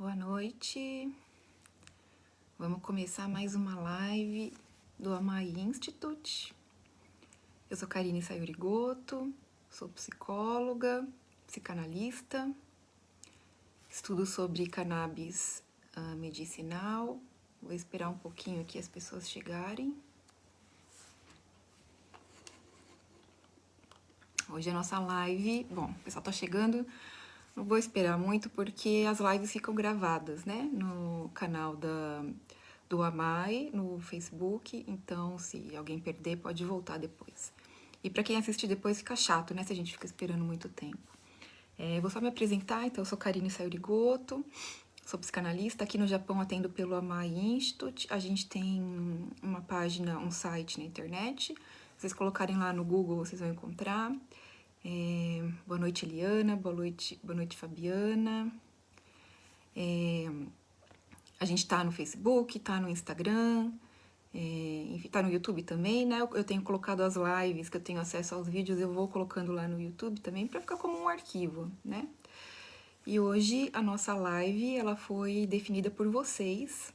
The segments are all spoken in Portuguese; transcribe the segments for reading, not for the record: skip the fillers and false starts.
Boa noite. Vamos começar mais uma live do Amai Institute. Eu sou Karine Sayurigoto, sou psicóloga, psicanalista, estudo sobre cannabis medicinal. Vou esperar um pouquinho aqui as pessoas chegarem. Hoje a nossa live, bom, o pessoal tá chegando, não vou esperar muito porque as lives ficam gravadas, né, no canal do Amai, no Facebook, então se alguém perder pode voltar depois. E para quem assistir depois fica chato, né, se a gente fica esperando muito tempo. Vou só me apresentar, então eu sou Karine Sayurigoto, sou psicanalista, aqui no Japão atendo pelo Amai Institute, a gente tem uma página, um site na internet, se vocês colocarem lá no Google vocês vão encontrar. Boa noite, Eliana, boa noite, Fabiana. A gente tá no Facebook, tá no Instagram, enfim, tá no YouTube também, né? Eu tenho colocado as lives, que eu tenho acesso aos vídeos, eu vou colocando lá no YouTube também, pra ficar como um arquivo, né? E hoje a nossa live, ela foi definida por vocês.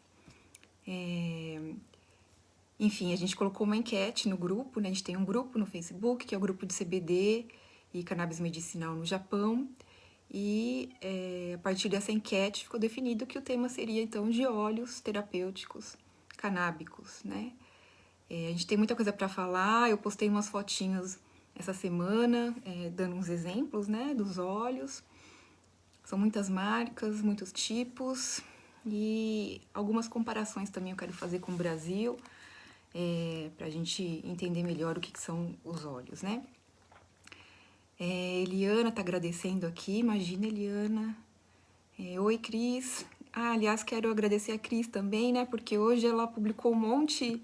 Enfim, a gente colocou uma enquete no grupo, né? A gente tem um grupo no Facebook, que é o grupo de CBD e cannabis medicinal no Japão. E a partir dessa enquete ficou definido que o tema seria, então, de óleos terapêuticos canábicos, né? A gente tem muita coisa para falar, eu postei umas fotinhos essa semana, dando uns exemplos, né, dos óleos. São muitas marcas, muitos tipos e algumas comparações também eu quero fazer com o Brasil, para a gente entender melhor o que são os óleos, né? Eliana tá agradecendo aqui, imagina, Eliana. Oi, Cris. Aliás, quero agradecer a Cris também, né? Porque hoje ela publicou um monte,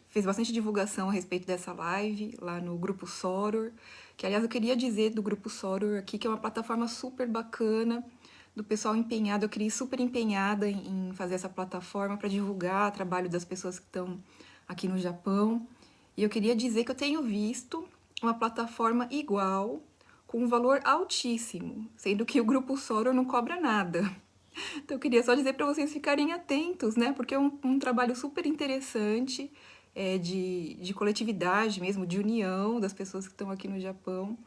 fez bastante divulgação a respeito dessa live lá no Grupo Soror. Que, aliás, eu queria dizer do Grupo Soror aqui, que é uma plataforma super bacana, do pessoal empenhado. Eu queria super empenhada em fazer essa plataforma para divulgar o trabalho das pessoas que estão aqui no Japão. E eu queria dizer que eu tenho visto uma plataforma igual, com um valor altíssimo, sendo que o Grupo Soror não cobra nada. Então eu queria só dizer para vocês ficarem atentos, né? Porque é um trabalho super interessante, de coletividade mesmo, de união das pessoas que estão aqui no Japão,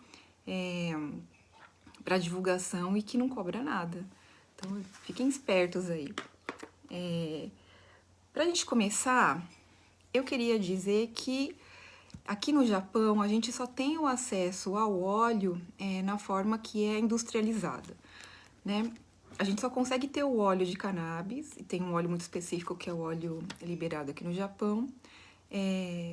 para divulgação e que não cobra nada. Então fiquem espertos aí. Para a gente começar, eu queria dizer que aqui no Japão, a gente só tem o acesso ao óleo na forma que é industrializada, né? A gente só consegue ter o óleo de cannabis, e tem um óleo muito específico que é o óleo liberado aqui no Japão,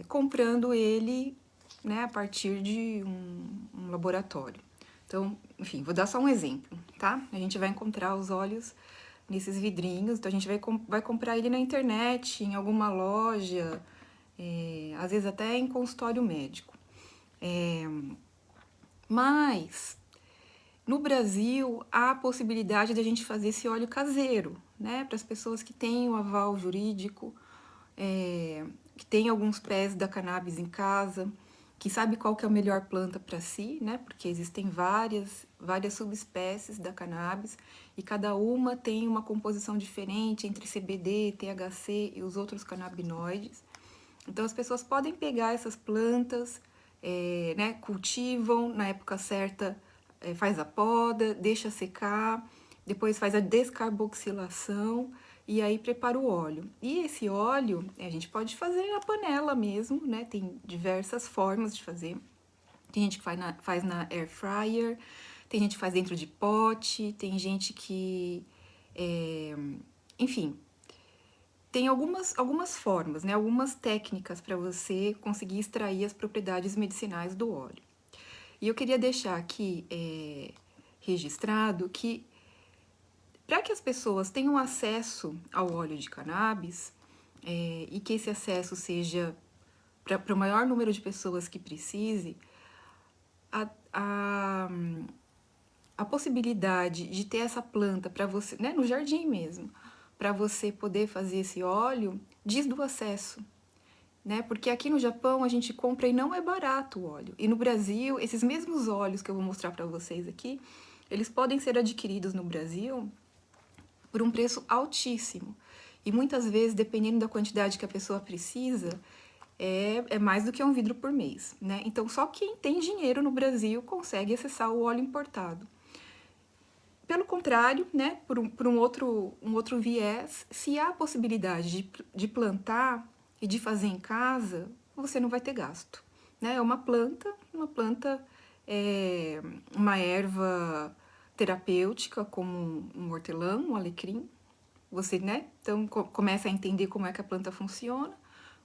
comprando ele, né, a partir de um laboratório. Então, enfim, vou dar só um exemplo, tá? A gente vai encontrar os óleos nesses vidrinhos, então a gente vai comprar ele na internet, em alguma loja, às vezes até em consultório médico. Mas no Brasil há a possibilidade de a gente fazer esse óleo caseiro, né? Para as pessoas que têm o aval jurídico, que tem alguns pés da cannabis em casa, que sabe qual que é a melhor planta para si, né? Porque existem várias subespécies da cannabis e cada uma tem uma composição diferente entre CBD, THC e os outros canabinoides. Então as pessoas podem pegar essas plantas, né, cultivam na época certa, faz a poda, deixa secar, depois faz a descarboxilação e aí prepara o óleo. E esse óleo a gente pode fazer na panela mesmo, né? Tem diversas formas de fazer. Tem gente que faz na air fryer, tem gente que faz dentro de pote, tem gente que, enfim, tem algumas formas, né? Algumas técnicas para você conseguir extrair as propriedades medicinais do óleo. E eu queria deixar aqui registrado que para que as pessoas tenham acesso ao óleo de cannabis e que esse acesso seja para o maior número de pessoas que precise, a possibilidade de ter essa planta para você, né, no jardim mesmo, para você poder fazer esse óleo, diz do acesso, né? Porque aqui no Japão a gente compra e não é barato o óleo. E no Brasil, esses mesmos óleos que eu vou mostrar para vocês aqui, eles podem ser adquiridos no Brasil por um preço altíssimo. E muitas vezes, dependendo da quantidade que a pessoa precisa, é mais do que um vidro por mês, né? Então, só quem tem dinheiro no Brasil consegue acessar o óleo importado. Pelo contrário, né, por um outro viés, se há a possibilidade de plantar e de fazer em casa, você não vai ter gasto, né? É uma planta é uma erva terapêutica, como um hortelã, um alecrim. Você, né, então começa a entender como é que a planta funciona,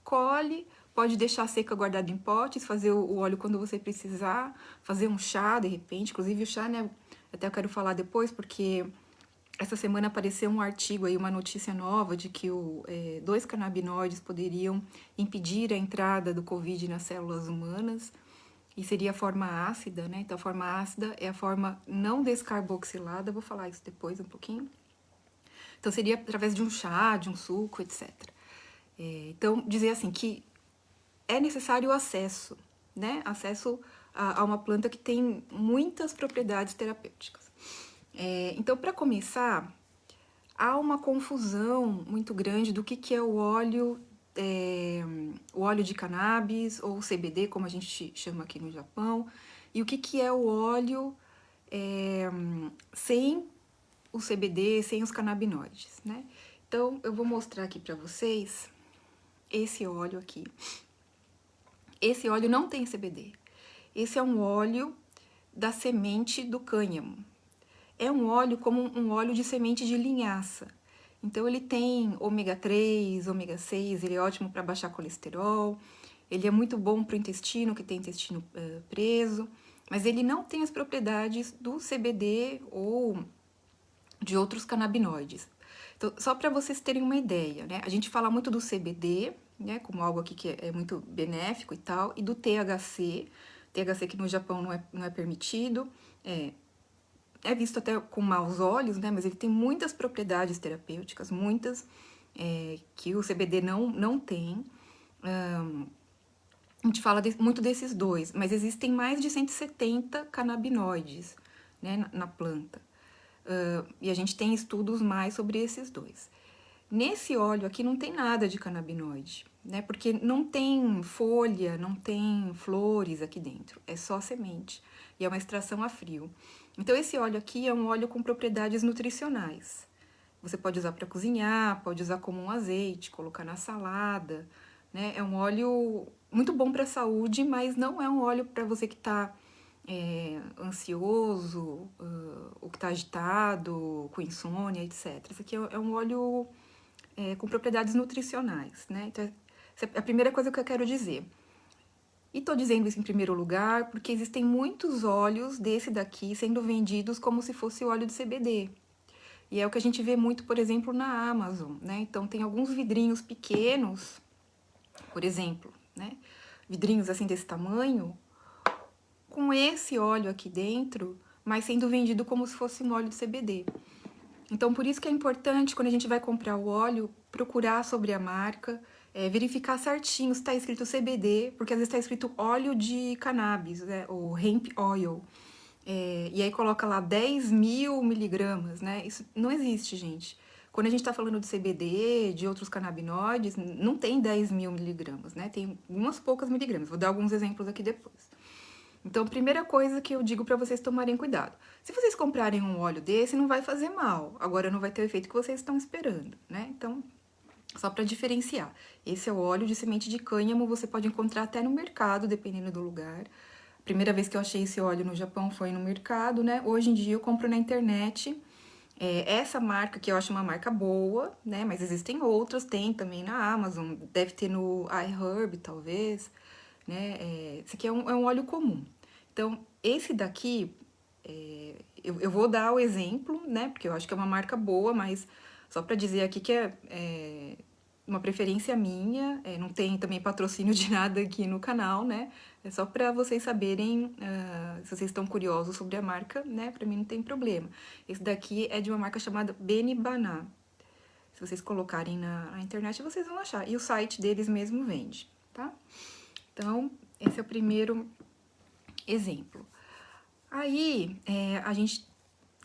colhe, pode deixar seca guardada em potes, fazer o óleo quando você precisar, fazer um chá de repente, inclusive o chá, né, até eu quero falar depois, porque essa semana apareceu um artigo aí, uma notícia nova de que 2 canabinoides poderiam impedir a entrada do Covid nas células humanas, e seria a forma ácida, né? Então, a forma ácida é a forma não descarboxilada, vou falar isso depois um pouquinho. Então, seria através de um chá, de um suco, etc. Então, dizer assim que é necessário o acesso, né? Acesso a uma planta que tem muitas propriedades terapêuticas. Então, para começar, há uma confusão muito grande do que é o óleo de cannabis, ou CBD, como a gente chama aqui no Japão, e o que é o óleo sem o CBD, sem os canabinoides, né? Então, eu vou mostrar aqui para vocês esse óleo aqui. Esse óleo não tem CBD. Esse é um óleo da semente do cânhamo. É um óleo como um óleo de semente de linhaça. Então, ele tem ômega 3, ômega 6, ele é ótimo para baixar colesterol, ele é muito bom para o intestino, que tem intestino preso, mas ele não tem as propriedades do CBD ou de outros canabinoides. Então, só para vocês terem uma ideia, né? A gente fala muito do CBD, né, como algo aqui que é muito benéfico e tal, e do THC, THC que no Japão não é permitido, é visto até com maus olhos, né, mas ele tem muitas propriedades terapêuticas, muitas que o CBD não tem. A gente fala muito desses dois, mas existem mais de 170 canabinoides, né, na planta. E a gente tem estudos mais sobre esses dois. Nesse óleo aqui não tem nada de canabinoide, né? Porque não tem folha, não tem flores aqui dentro, é só semente. E é uma extração a frio. Então, esse óleo aqui é um óleo com propriedades nutricionais. Você pode usar para cozinhar, pode usar como um azeite, colocar na salada, né? É um óleo muito bom para a saúde, mas não é um óleo para você que está ansioso, ou que está agitado, com insônia, etc. Esse aqui é um óleo com propriedades nutricionais, né? Então, essa é a primeira coisa que eu quero dizer. E estou dizendo isso em primeiro lugar porque existem muitos óleos desse daqui sendo vendidos como se fosse óleo de CBD. E é o que a gente vê muito, por exemplo, na Amazon, né? Então, tem alguns vidrinhos pequenos, por exemplo, né? Vidrinhos assim desse tamanho, com esse óleo aqui dentro, mas sendo vendido como se fosse um óleo de CBD. Então, por isso que é importante, quando a gente vai comprar o óleo, procurar sobre a marca, verificar certinho se está escrito CBD, porque às vezes está escrito óleo de cannabis, né, ou hemp oil, e aí coloca lá 10.000 miligramas, né? Isso não existe, gente. Quando a gente está falando de CBD, de outros canabinoides, não tem 10.000 miligramas, né? Tem umas poucas miligramas. Vou dar alguns exemplos aqui depois. Então, primeira coisa que eu digo para vocês tomarem cuidado. Se vocês comprarem um óleo desse, não vai fazer mal. Agora, não vai ter o efeito que vocês estão esperando, né? Então, só para diferenciar. Esse é o óleo de semente de cânhamo, você pode encontrar até no mercado, dependendo do lugar. A primeira vez que eu achei esse óleo no Japão foi no mercado, né? Hoje em dia eu compro na internet. Essa marca que eu acho uma marca boa, né? Mas existem outras, tem também na Amazon, deve ter no iHerb, talvez, né? Esse aqui é um óleo comum. Então, esse daqui, eu vou dar o exemplo, né? Porque eu acho que é uma marca boa, mas só para dizer aqui que é uma preferência minha, não tem também patrocínio de nada aqui no canal, né? É só para vocês saberem, se vocês estão curiosos sobre a marca, né? Para mim não tem problema. Esse daqui é de uma marca chamada Benibana. Se vocês colocarem na internet, vocês vão achar. E o site deles mesmo vende, tá? Então, esse é o primeiro exemplo. Aí, a gente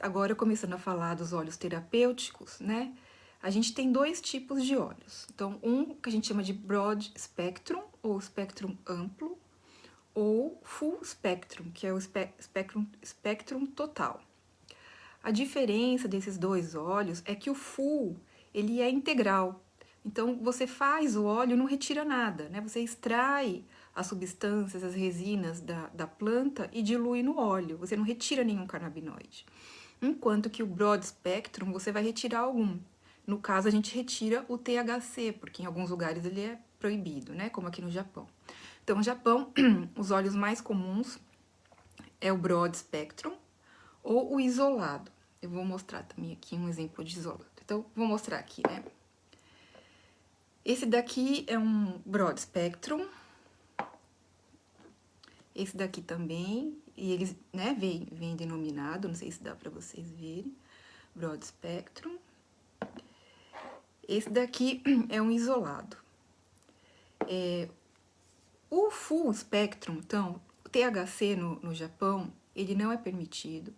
agora começando a falar dos óleos terapêuticos, né? A gente tem dois tipos de óleos. Então, um que a gente chama de broad spectrum, ou espectrum amplo, ou full spectrum, que é o spectrum total. A diferença desses dois óleos é que o full, ele é integral. Então, você faz o óleo e não retira nada, né? Você extrai as substâncias, as resinas da planta e dilui no óleo. Você não retira nenhum canabinoide. Enquanto que o broad spectrum, você vai retirar algum. No caso, a gente retira o THC, porque em alguns lugares ele é proibido, né? Como aqui no Japão. Então, no Japão, os óleos mais comuns é o broad spectrum ou o isolado. Eu vou mostrar também aqui um exemplo de isolado. Então, vou mostrar aqui, né? Esse daqui é um broad spectrum. Esse daqui também. E eles, né, vem denominado, não sei se dá pra vocês verem. Broad spectrum. Esse daqui é um isolado. O full spectrum, então, o THC no Japão, ele não é permitido.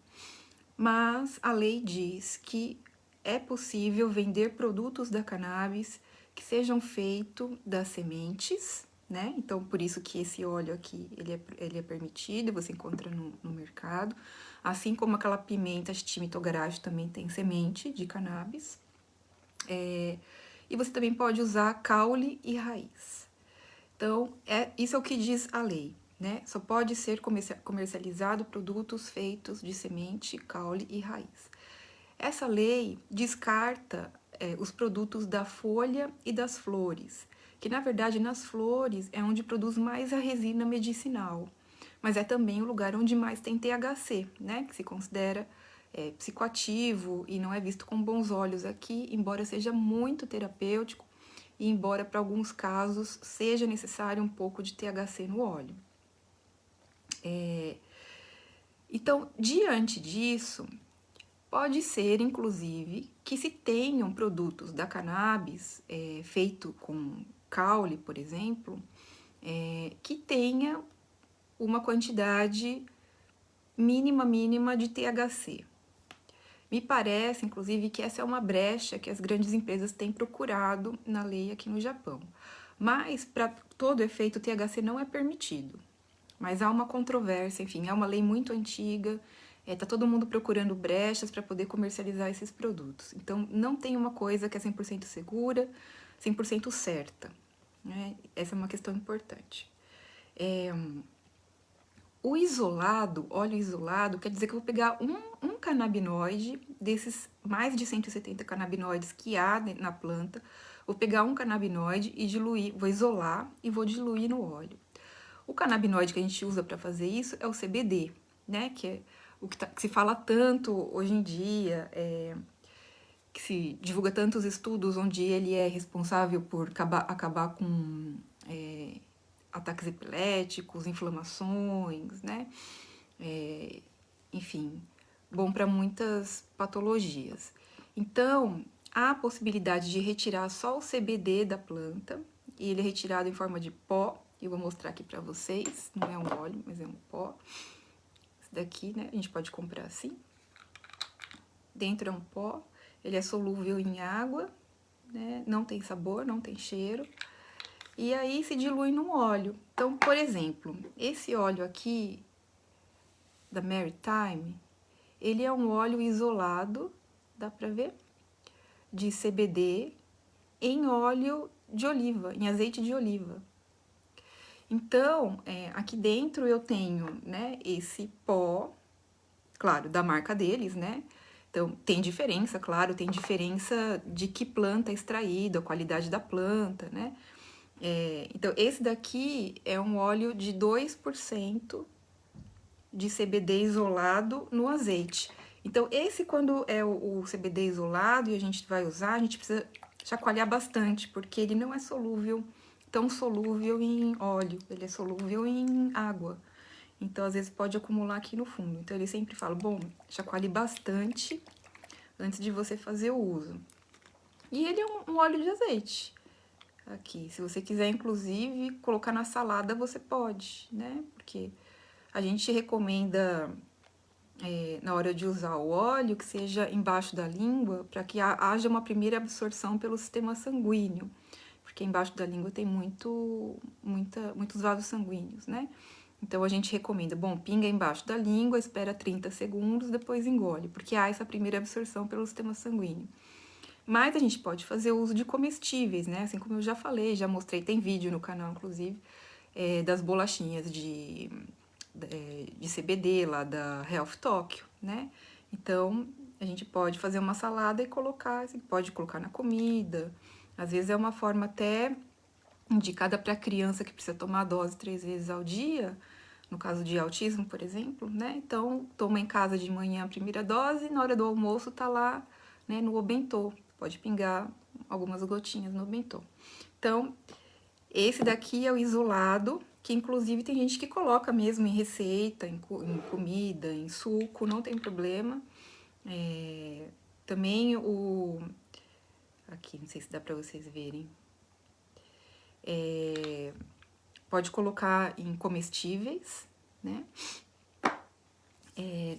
Mas a lei diz que é possível vender produtos da cannabis que sejam feitos das sementes, né? Então, por isso que esse óleo aqui, ele é permitido, você encontra no mercado. Assim como aquela pimenta Shimito-Garashi também tem semente de cannabis. E você também pode usar caule e raiz. Então, isso é o que diz a lei, né? Só pode ser comercializado produtos feitos de semente, caule e raiz. Essa lei descarta os produtos da folha e das flores, que na verdade nas flores é onde produz mais a resina medicinal, mas é também o lugar onde mais tem THC, né? Que se considera psicoativo e não é visto com bons olhos aqui, embora seja muito terapêutico e embora para alguns casos seja necessário um pouco de THC no óleo. Então, diante disso, pode ser, inclusive, que se tenham produtos da cannabis feito com caule, por exemplo, que tenha uma quantidade mínima de THC. Me parece, inclusive, que essa é uma brecha que as grandes empresas têm procurado na lei aqui no Japão. Mas, para todo efeito, o THC não é permitido. Mas há uma controvérsia, enfim, é uma lei muito antiga, tá todo mundo procurando brechas para poder comercializar esses produtos. Então, não tem uma coisa que é 100% segura, 100% certa, né? Essa é uma questão importante. O isolado, óleo isolado, quer dizer que eu vou pegar um canabinoide, desses mais de 170 canabinoides que há na planta, vou pegar um canabinoide e diluir, vou isolar e vou diluir no óleo. O canabinoide que a gente usa para fazer isso é o CBD, né? Que é o que se fala tanto hoje em dia, que se divulga tantos estudos onde ele é responsável por acabar com ataques epiléticos, inflamações, né? Enfim, bom para muitas patologias. Então, há a possibilidade de retirar só o CBD da planta, e ele é retirado em forma de pó. Eu vou mostrar aqui para vocês, não é um óleo, mas é um pó. Esse daqui, né, a gente pode comprar assim. Dentro é um pó, ele é solúvel em água, né, não tem sabor, não tem cheiro. E aí se dilui no óleo. Então, por exemplo, esse óleo aqui, da Maritime, ele é um óleo isolado, dá pra ver? De CBD em óleo de oliva, em azeite de oliva. Então, aqui dentro eu tenho, né, esse pó, claro, da marca deles, né? Então, tem diferença, claro, tem diferença de que planta é extraído, a qualidade da planta, né? Então, esse daqui é um óleo de 2% de CBD isolado no azeite. Então, esse quando é o CBD isolado e a gente vai usar, a gente precisa chacoalhar bastante, porque ele não é solúvel, tão solúvel em óleo, ele é solúvel em água. Então, às vezes pode acumular aqui no fundo. Então, ele sempre fala, bom, chacoalhe bastante antes de você fazer o uso. E ele é um óleo de azeite. Aqui, se você quiser, inclusive, colocar na salada, você pode, né? Porque a gente recomenda na hora de usar o óleo, que seja embaixo da língua, para que haja uma primeira absorção pelo sistema sanguíneo, porque embaixo da língua tem muitos vasos sanguíneos, né? Então a gente recomenda, bom, pinga embaixo da língua, espera 30 segundos, depois engole, porque há essa primeira absorção pelo sistema sanguíneo. Mas a gente pode fazer uso de comestíveis, né? Assim como eu já falei, já mostrei, tem vídeo no canal, inclusive, das bolachinhas de CBD lá da Health Tokyo, né? Então, a gente pode fazer uma salada e colocar, assim, pode colocar na comida. Às vezes é uma forma até indicada para criança que precisa tomar a dose 3 vezes ao dia, no caso de autismo, por exemplo, né? Então, toma em casa de manhã a primeira dose, na hora do almoço tá lá, né, no obentô. Pode pingar algumas gotinhas no obentô. Então, esse daqui é o isolado, que inclusive tem gente que coloca mesmo em receita, em comida, em suco, não tem problema. Também aqui, não sei se dá pra vocês verem. Pode colocar em comestíveis, né?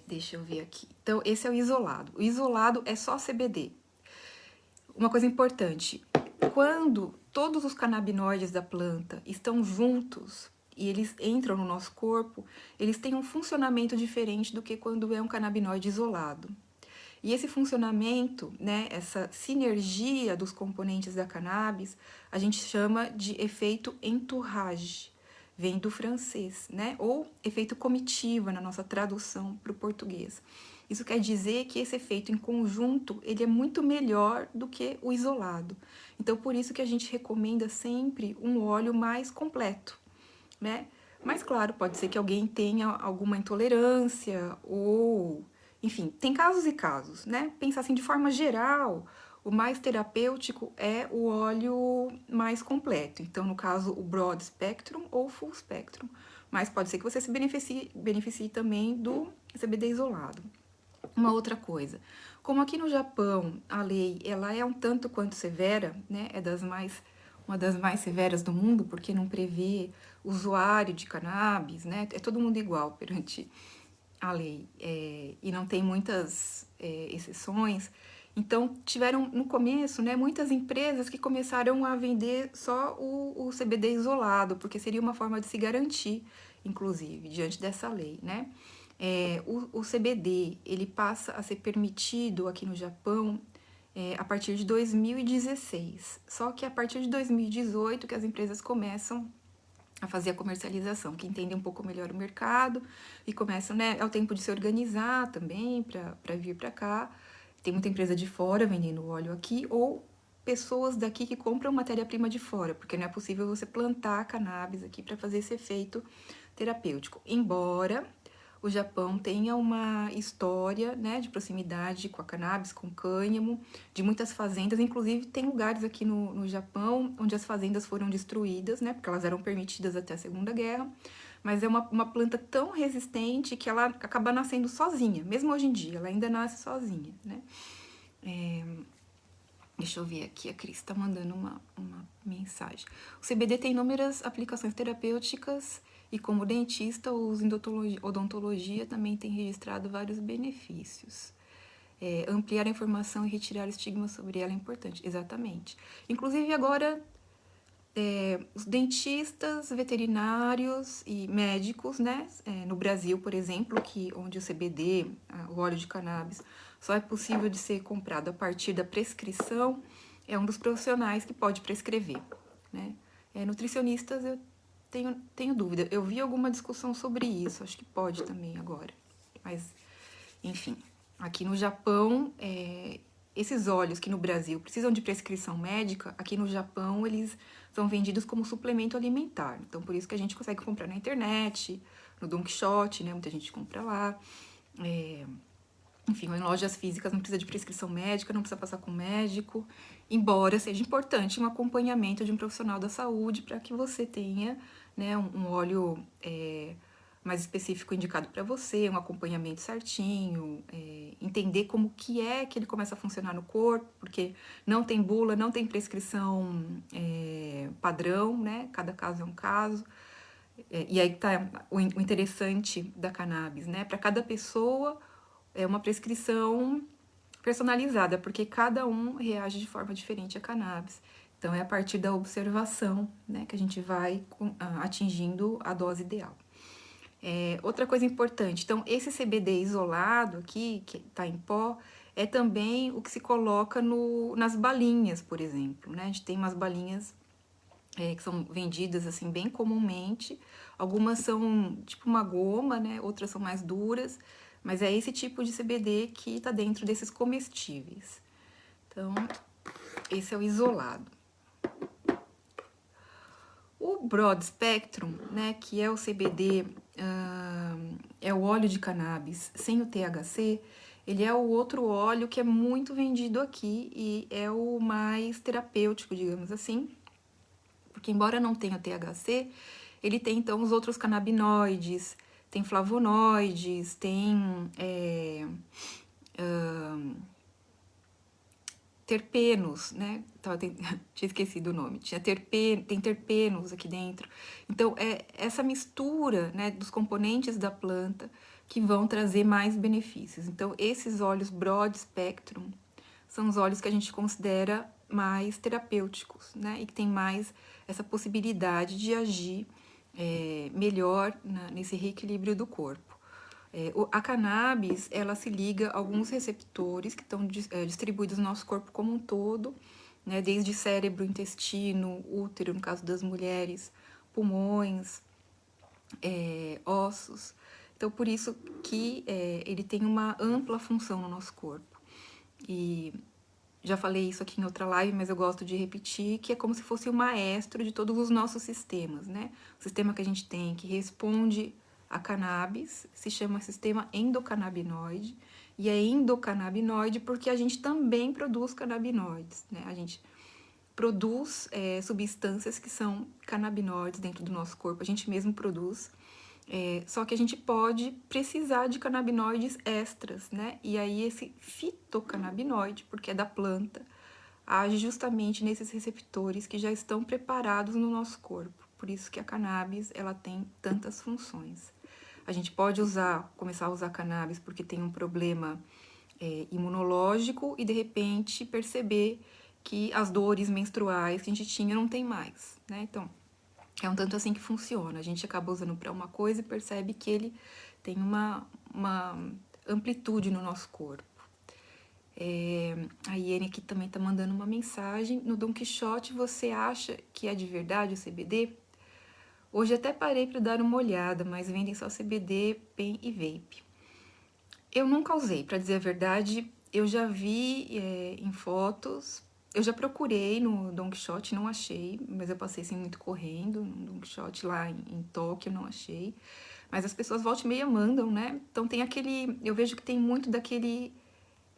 Deixa eu ver aqui. Então, esse é o isolado. O isolado é só CBD. Uma coisa importante, quando todos os canabinoides da planta estão juntos e eles entram no nosso corpo, eles têm um funcionamento diferente do que quando é um canabinoide isolado. E esse funcionamento, né, essa sinergia dos componentes da cannabis, a gente chama de efeito entourage, vem do francês, né, ou efeito comitiva na nossa tradução para o português. Isso quer dizer que esse efeito em conjunto, ele é muito melhor do que o isolado. Então, por isso que a gente recomenda sempre um óleo mais completo, né? Mas, claro, pode ser que alguém tenha alguma intolerância ou... Enfim, tem casos e casos, né? Pensar assim, de forma geral, o mais terapêutico é o óleo mais completo. Então, no caso, o Broad Spectrum ou Full Spectrum. Mas pode ser que você se beneficie também do CBD isolado. Uma outra coisa, como aqui no Japão a lei ela é um tanto quanto severa, né? Uma das mais severas do mundo, porque não prevê usuário de cannabis, né? É todo mundo igual perante a lei, e não tem muitas exceções. Então, tiveram no começo, né, muitas empresas que começaram a vender só o CBD isolado, porque seria uma forma de se garantir, inclusive, diante dessa lei, né? O CBD, ele passa a ser permitido aqui no Japão a partir de 2016. Só que a partir de 2018 que as empresas começam a fazer a comercialização, que entendem um pouco melhor o mercado e começam, né, é o tempo de se organizar também para vir para cá. Tem muita empresa de fora vendendo óleo aqui ou pessoas daqui que compram matéria-prima de fora, porque não é possível você plantar cannabis aqui para fazer esse efeito terapêutico. Embora o Japão tenha uma história, né, de proximidade com a cannabis, com cânhamo, de muitas fazendas, inclusive tem lugares aqui no Japão onde as fazendas foram destruídas, né, porque elas eram permitidas até a Segunda Guerra, mas é uma planta tão resistente que ela acaba nascendo sozinha, mesmo hoje em dia, ela ainda nasce sozinha, né. Deixa eu ver aqui, a Cris está mandando uma mensagem. O CBD tem inúmeras aplicações terapêuticas e como dentista, os odontologia também tem registrado vários benefícios. Ampliar a informação e retirar o estigma sobre ela é importante, exatamente. Inclusive agora, os dentistas, veterinários e médicos, né, no Brasil, por exemplo, onde o CBD, o óleo de cannabis, só é possível de ser comprado a partir da prescrição, é um dos profissionais que pode prescrever, né. Nutricionistas, eu tenho dúvida. Eu vi alguma discussão sobre isso, acho que pode também agora. Mas, enfim, aqui no Japão, esses óleos que no Brasil precisam de prescrição médica, aqui no Japão eles são vendidos como suplemento alimentar. Então, por isso que a gente consegue comprar na internet, no Don Quixote, né? Muita gente compra lá. Enfim, em lojas físicas não precisa de prescrição médica, não precisa passar com médico, embora seja importante um acompanhamento de um profissional da saúde para que você tenha, né, um óleo mais específico indicado para você, um acompanhamento certinho, entender como que ele começa a funcionar no corpo, porque não tem bula, não tem prescrição padrão, né? Cada caso é um caso. E aí tá o interessante da cannabis, né? Para cada pessoa, é uma prescrição personalizada, porque cada um reage de forma diferente a cannabis. Então, é a partir da observação, né, que a gente vai atingindo a dose ideal. Outra coisa importante, então, esse CBD isolado aqui, que está em pó, é também o que se coloca nas balinhas, por exemplo, né? A gente tem umas balinhas que são vendidas, assim, bem comumente. Algumas são tipo uma goma, né? Outras são mais duras, mas é esse tipo de CBD que tá dentro desses comestíveis. Então, esse é o isolado. O Broad Spectrum, né, que é o CBD, é o óleo de cannabis sem o THC, ele é o outro óleo que é muito vendido aqui e é o mais terapêutico, digamos assim, porque embora não tenha THC, ele tem então os outros canabinoides, tem flavonoides, tem terpenos, né? Tinha esquecido o nome. Tem terpenos aqui dentro. Então, é essa mistura, né, dos componentes da planta que vão trazer mais benefícios. Então, esses óleos broad spectrum são os óleos que a gente considera mais terapêuticos, né? E que tem mais essa possibilidade de agir melhor nesse reequilíbrio do corpo. A cannabis, ela se liga a alguns receptores que estão distribuídos no nosso corpo como um todo, né, desde cérebro, intestino, útero, no caso das mulheres, pulmões, ossos. Então, por isso que ele tem uma ampla função no nosso corpo. E já falei isso aqui em outra live, mas eu gosto de repetir, que é como se fosse o maestro de todos os nossos sistemas, né? O sistema que a gente tem que responde a cannabis se chama sistema endocannabinoide, e é endocannabinoide porque a gente também produz canabinoides, né? A gente produz substâncias que são canabinoides dentro do nosso corpo, a gente mesmo produz, só que a gente pode precisar de canabinoides extras, né? E aí esse fitocannabinoide, porque é da planta, age justamente nesses receptores que já estão preparados no nosso corpo. Por isso que a cannabis, ela tem tantas funções. A gente pode começar a usar cannabis porque tem um problema imunológico e de repente perceber que as dores menstruais que a gente tinha não tem mais, né? Então, é um tanto assim que funciona. A gente acaba usando para uma coisa e percebe que ele tem uma amplitude no nosso corpo. A Iene aqui também tá mandando uma mensagem. No Don Quixote, você acha que é de verdade o CBD? Hoje até parei para dar uma olhada, mas vendem só CBD, pen e vape. Eu nunca usei, para dizer a verdade. Eu já vi em fotos. Eu já procurei no Don Quixote, não achei, mas eu passei assim muito correndo no Don Quixote lá em Tóquio, não achei. Mas as pessoas volta e meia mandam, né? Então tem aquele, eu vejo que tem muito daquele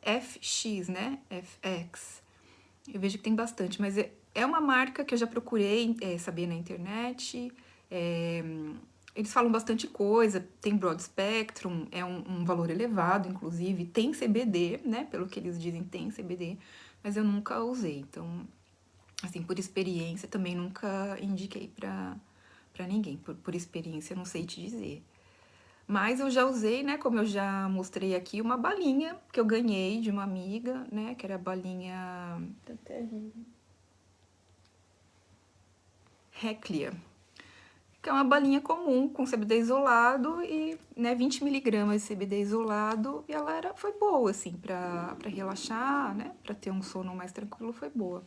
FX, né? FX. Eu vejo que tem bastante, mas é uma marca que eu já procurei saber na internet. Eles falam bastante coisa, tem broad spectrum, é um valor elevado, inclusive, tem CBD, né? Pelo que eles dizem, tem CBD, mas eu nunca usei. Então, assim, por experiência, também nunca indiquei pra ninguém. Por experiência, eu não sei te dizer. Mas eu já usei, né, como eu já mostrei aqui, uma balinha que eu ganhei de uma amiga, né, que era a balinha Hecklia, que é uma balinha comum com CBD isolado e, né, 20 miligramas de CBD isolado, e ela foi boa, assim, pra relaxar, né, pra ter um sono mais tranquilo, foi boa.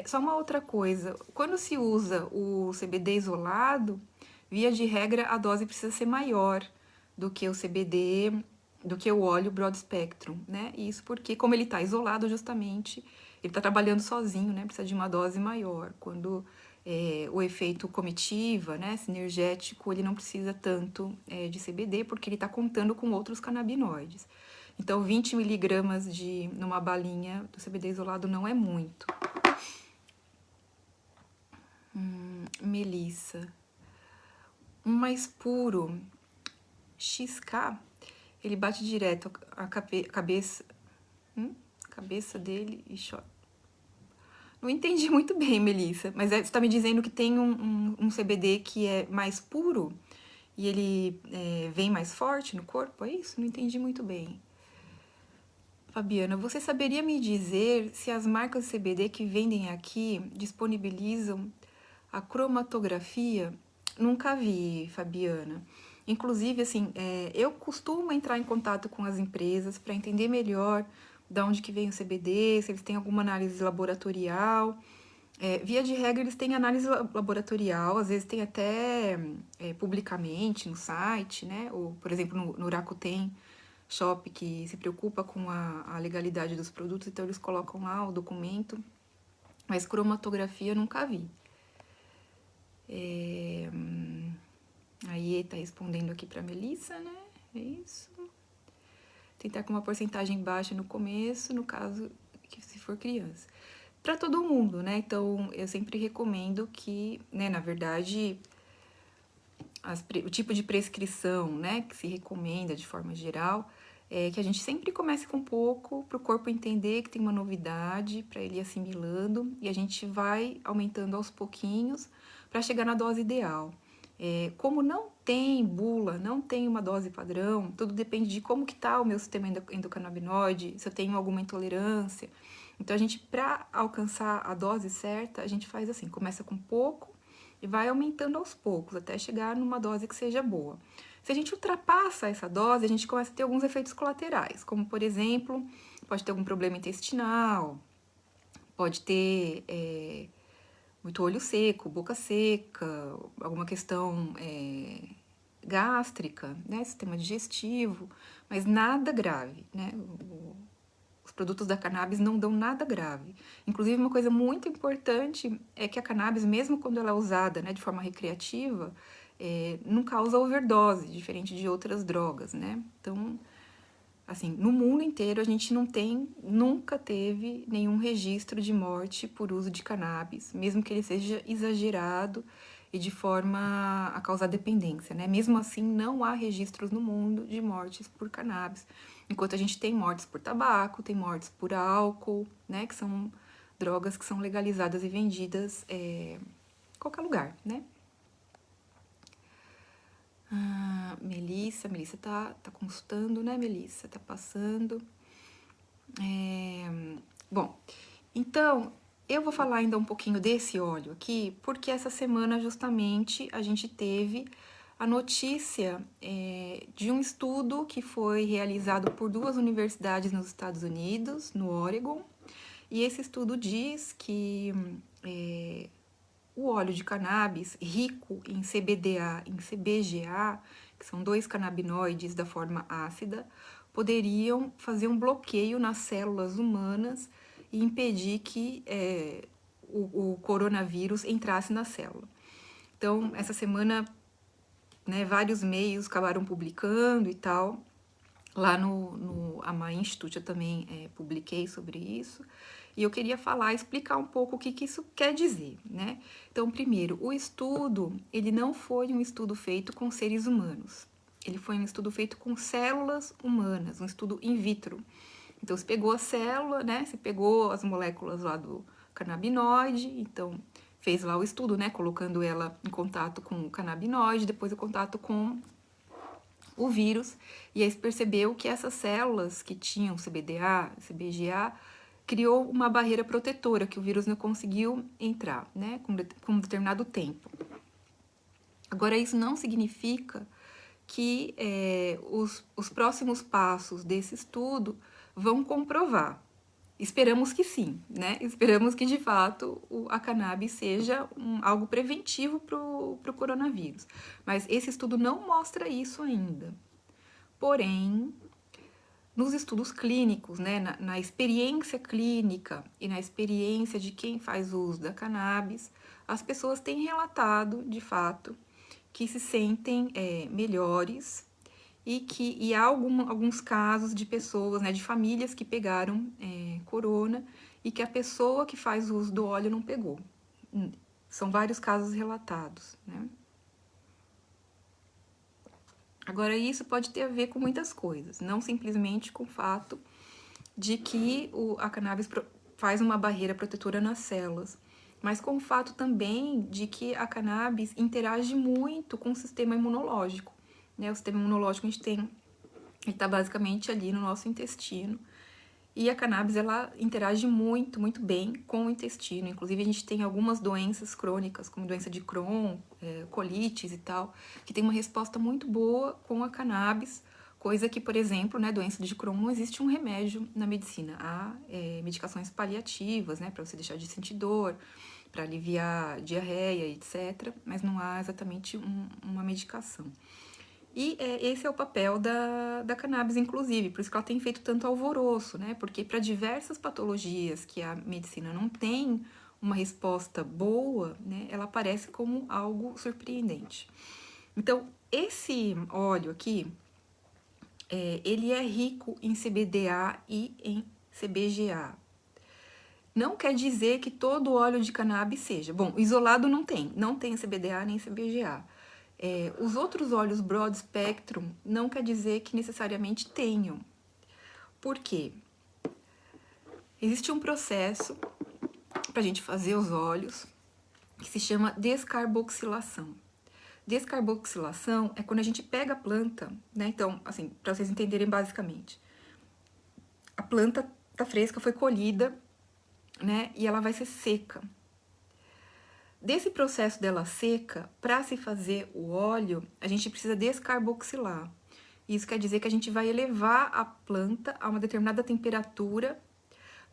Só uma outra coisa, quando se usa o CBD isolado, via de regra, a dose precisa ser maior do que o CBD, do que o óleo broad spectrum, né? Isso porque, como ele tá isolado, justamente, ele tá trabalhando sozinho, né? Precisa de uma dose maior. Quando o efeito comitiva, né, sinergético, ele não precisa tanto de CBD, porque ele tá contando com outros canabinoides. Então, 20 miligramas numa balinha do CBD isolado não é muito. Melissa. Um mais puro, XK, ele bate direto a cabeça dele e chora. Não entendi muito bem, Melissa, mas você tá me dizendo que tem um CBD que é mais puro e ele vem mais forte no corpo, é isso? Não entendi muito bem. Fabiana, você saberia me dizer se as marcas CBD que vendem aqui disponibilizam a cromatografia? Nunca vi, Fabiana. Inclusive, assim, eu costumo entrar em contato com as empresas para entender melhor de onde que vem o CBD, se eles têm alguma análise laboratorial. Via de regra, eles têm análise laboratorial, às vezes tem até publicamente no site, né? Ou, por exemplo, no Rakuten Shop, que se preocupa com a legalidade dos produtos, então eles colocam lá o documento, mas cromatografia eu nunca vi. Aí tá respondendo aqui pra Melissa, né? É isso. Tentar com uma porcentagem baixa no começo, no caso que se for criança. Para todo mundo, né? Então, eu sempre recomendo que, né, na verdade, o tipo de prescrição, né, que se recomenda de forma geral, é que a gente sempre comece com pouco, para o corpo entender que tem uma novidade, para ele ir assimilando, e a gente vai aumentando aos pouquinhos para chegar na dose ideal. Como não tem bula, não tem uma dose padrão, tudo depende de como que tá o meu sistema endocannabinoide, se eu tenho alguma intolerância. Então, a gente, para alcançar a dose certa, a gente faz assim, começa com pouco e vai aumentando aos poucos, até chegar numa dose que seja boa. Se a gente ultrapassa essa dose, a gente começa a ter alguns efeitos colaterais, como, por exemplo, pode ter algum problema intestinal, pode ter muito olho seco, boca seca, alguma questão gástrica, né, sistema digestivo, mas nada grave, né? Os produtos da cannabis não dão nada grave. Inclusive, uma coisa muito importante é que a cannabis, mesmo quando ela é usada, né, de forma recreativa, não causa overdose, diferente de outras drogas, né? Então, assim, no mundo inteiro a gente nunca teve nenhum registro de morte por uso de cannabis, mesmo que ele seja exagerado e de forma a causar dependência, né? Mesmo assim, não há registros no mundo de mortes por cannabis, enquanto a gente tem mortes por tabaco, tem mortes por álcool, né? Que são drogas que são legalizadas e vendidas em qualquer lugar, né? Melissa tá consultando, né, Melissa? Tá passando. Bom, então, eu vou falar ainda um pouquinho desse óleo aqui, porque essa semana justamente a gente teve a notícia de um estudo que foi realizado por 2 universidades nos Estados Unidos, no Oregon, e esse estudo diz que o óleo de cannabis rico em CBDA e em CBGA, que são 2 canabinoides da forma ácida, poderiam fazer um bloqueio nas células humanas e impedir que o coronavírus entrasse na célula. Então, essa semana, né, vários meios acabaram publicando e tal. Lá no AMA Institute eu também publiquei sobre isso. E eu queria explicar um pouco o que isso quer dizer, né? Então, primeiro, o estudo, ele não foi um estudo feito com seres humanos. Ele foi um estudo feito com células humanas, um estudo in vitro. Então, se pegou a célula, né? Se pegou as moléculas lá do canabinoide, então fez lá o estudo, né? Colocando ela em contato com o canabinoide, depois em contato com o vírus, e aí se percebeu que essas células que tinham CBDA, CBGA, criou uma barreira protetora, que o vírus não conseguiu entrar, né, com um determinado tempo. Agora, isso não significa que os próximos passos desse estudo vão comprovar. Esperamos que sim, né? Esperamos que, de fato, a cannabis seja algo preventivo para o coronavírus. Mas esse estudo não mostra isso ainda. Porém, nos estudos clínicos, né, na experiência clínica e na experiência de quem faz uso da cannabis, as pessoas têm relatado, de fato, que se sentem melhores e há alguns casos de pessoas, né, de famílias que pegaram corona e que a pessoa que faz uso do óleo não pegou. São vários casos relatados, né? Agora, isso pode ter a ver com muitas coisas, não simplesmente com o fato de que a cannabis faz uma barreira protetora nas células, mas com o fato também de que a cannabis interage muito com o sistema imunológico, né? O sistema imunológico a gente tem, ele está basicamente ali no nosso intestino, E a cannabis, ela interage muito, muito bem com o intestino. Inclusive, a gente tem algumas doenças crônicas, como doença de Crohn, colites e tal, que tem uma resposta muito boa com a cannabis, coisa que, por exemplo, né, doença de Crohn não existe um remédio na medicina. Há medicações paliativas, né, para você deixar de sentir dor, para aliviar diarreia, etc. Mas não há exatamente uma medicação. E esse é o papel da cannabis, inclusive, por isso que ela tem feito tanto alvoroço, né? Porque para diversas patologias que a medicina não tem uma resposta boa, né? Ela aparece como algo surpreendente. Então, esse óleo aqui, ele é rico em CBDA e em CBGA. Não quer dizer que todo óleo de cannabis seja. Bom, isolado não tem CBDA nem CBGA. Os outros óleos broad spectrum não quer dizer que necessariamente tenham. Por quê? Existe um processo para a gente fazer os óleos que se chama descarboxilação. Descarboxilação é quando a gente pega a planta, né? Então, assim, para vocês entenderem basicamente, a planta tá fresca, foi colhida, né? E ela vai ser seca. Desse processo dela seca, para se fazer o óleo, a gente precisa descarboxilar. Isso quer dizer que a gente vai elevar a planta a uma determinada temperatura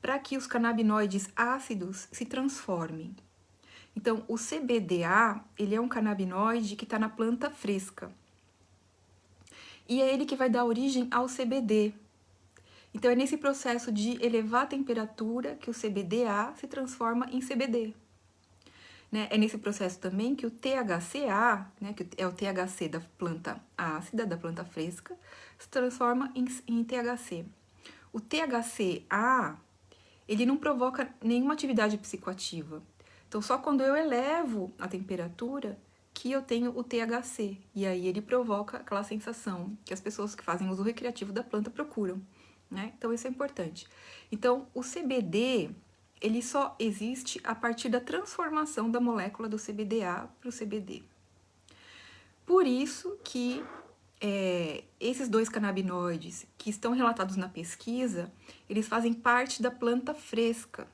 para que os canabinoides ácidos se transformem. Então, o CBDA, ele é um canabinoide que está na planta fresca. E é ele que vai dar origem ao CBD. Então, é nesse processo de elevar a temperatura que o CBDA se transforma em CBD. Né? É nesse processo também que o THCA, né, que é o THC da planta ácida, da planta fresca, se transforma em THC. O THCA, ele não provoca nenhuma atividade psicoativa. Então, só quando eu elevo a temperatura que eu tenho o THC. E aí ele provoca aquela sensação que as pessoas que fazem uso recreativo da planta procuram. Né? Então, isso é importante. Então, o CBD, ele só existe a partir da transformação da molécula do CBDA para o CBD. Por isso que esses dois canabinoides que estão relatados na pesquisa, eles fazem parte da planta fresca.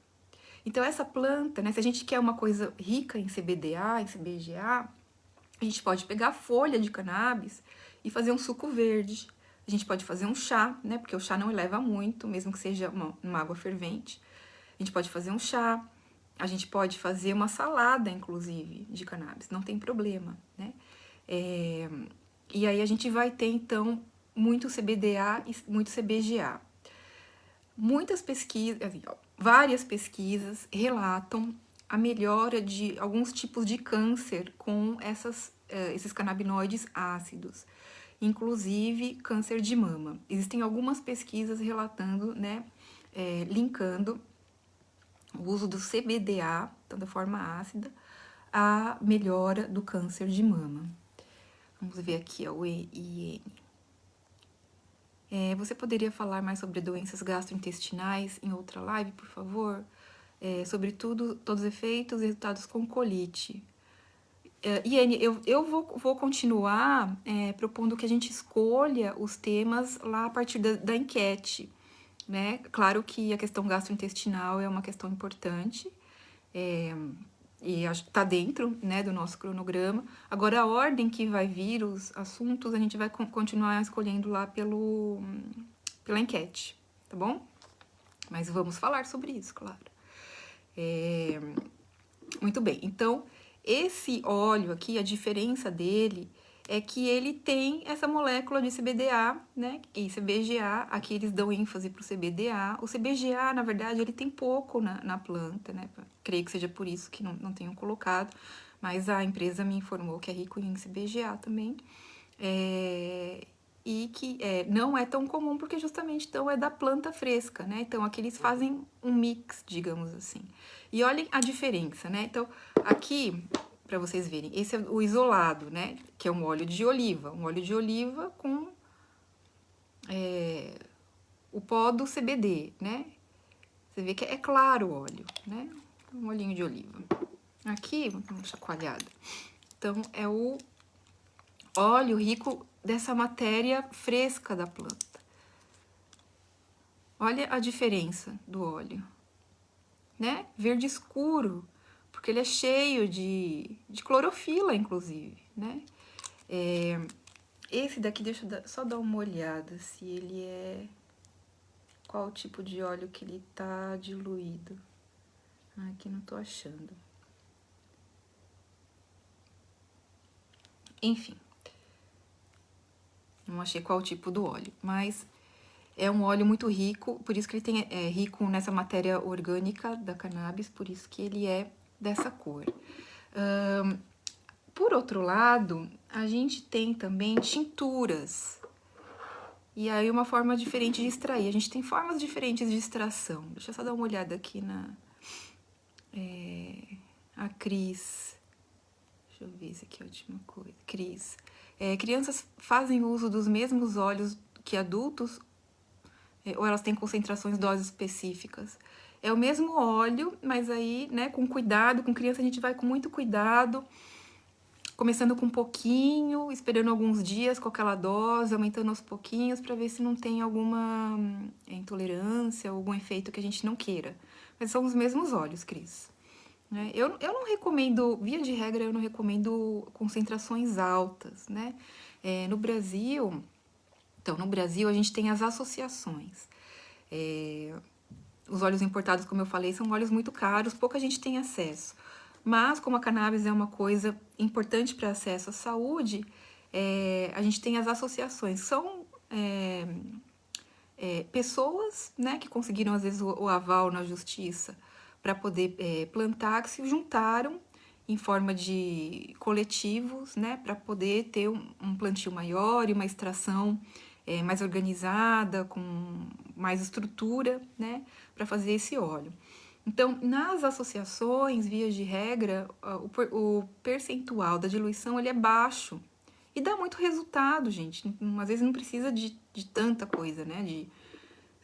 Então, essa planta, né, se a gente quer uma coisa rica em CBDA, em CBGA, a gente pode pegar a folha de cannabis e fazer um suco verde. A gente pode fazer um chá, né, porque o chá não eleva muito, mesmo que seja uma água fervente. A gente pode fazer um chá, a gente pode fazer uma salada, inclusive, de cannabis, não tem problema, né? E aí a gente vai ter, então, muito CBDA e muito CBGA. Muitas pesquisas, assim, várias pesquisas relatam a melhora de alguns tipos de câncer com esses canabinoides ácidos, inclusive câncer de mama. Existem algumas pesquisas relatando, né, linkando o uso do CBDA, então da forma ácida, a melhora do câncer de mama. Vamos ver aqui, ó, o EIN. Você poderia falar mais sobre doenças gastrointestinais em outra live, por favor? Sobretudo, todos os efeitos e resultados com colite. Iene, eu vou continuar propondo que a gente escolha os temas lá a partir da enquete, né? Claro que a questão gastrointestinal é uma questão importante, e acho que está dentro, né, do nosso cronograma. Agora, a ordem que vai vir os assuntos, a gente vai continuar escolhendo lá pela enquete, tá bom? Mas vamos falar sobre isso, claro. Muito bem, então, esse óleo aqui, a diferença dele é que ele tem essa molécula de CBDA, né, e CBGA, aqui eles dão ênfase para o CBDA. O CBGA, na verdade, ele tem pouco na planta, né, creio que seja por isso que não tenham colocado, mas a empresa me informou que é rico em CBGA também, e que não é tão comum porque justamente então é da planta fresca, né, então aqui eles fazem um mix, digamos assim. E olhem a diferença, né, então aqui, para vocês verem, esse é o isolado, né, que é um óleo de oliva com o pó do CBD, né, você vê que é claro o óleo, né, um olhinho de oliva. Aqui, vamos dar uma chacoalhada, então é o óleo rico dessa matéria fresca da planta. Olha a diferença do óleo, né? Verde escuro, porque ele é cheio de clorofila, inclusive, né? Esse daqui, deixa eu só dar uma olhada se ele é... Qual o tipo de óleo que ele tá diluído. Aqui não tô achando. Enfim. Não achei qual o tipo do óleo, mas é um óleo muito rico, por isso que ele é rico nessa matéria orgânica da cannabis, por isso que ele é dessa cor. Por outro lado, a gente tem também tinturas. E aí uma forma diferente de extrair. A gente tem formas diferentes de extração. Deixa eu só dar uma olhada aqui na... a Cris. Deixa eu ver se aqui é a última coisa. Cris. Crianças fazem uso dos mesmos óleos que adultos, ou elas têm concentrações, doses específicas. É o mesmo óleo, mas aí, né, com cuidado. Com criança a gente vai com muito cuidado, começando com um pouquinho, esperando alguns dias com aquela dose, aumentando aos pouquinhos, para ver se não tem alguma intolerância, algum efeito que a gente não queira. Mas são os mesmos óleos, Cris. Né? Eu não recomendo, via de regra, eu não recomendo concentrações altas, né? No Brasil, então, no Brasil a gente tem as associações. Os óleos importados, como eu falei, são óleos muito caros, pouca gente tem acesso. Mas, como a cannabis é uma coisa importante para acesso à saúde, a gente tem as associações. São pessoas, né, que conseguiram, às vezes, o aval na justiça para poder plantar, que se juntaram em forma de coletivos, né, para poder ter um plantio maior e uma extração mais organizada, com mais estrutura, né, para fazer esse óleo. Então, nas associações, via de regra, o percentual da diluição ele é baixo e dá muito resultado, gente. Às vezes não precisa de tanta coisa, né, de,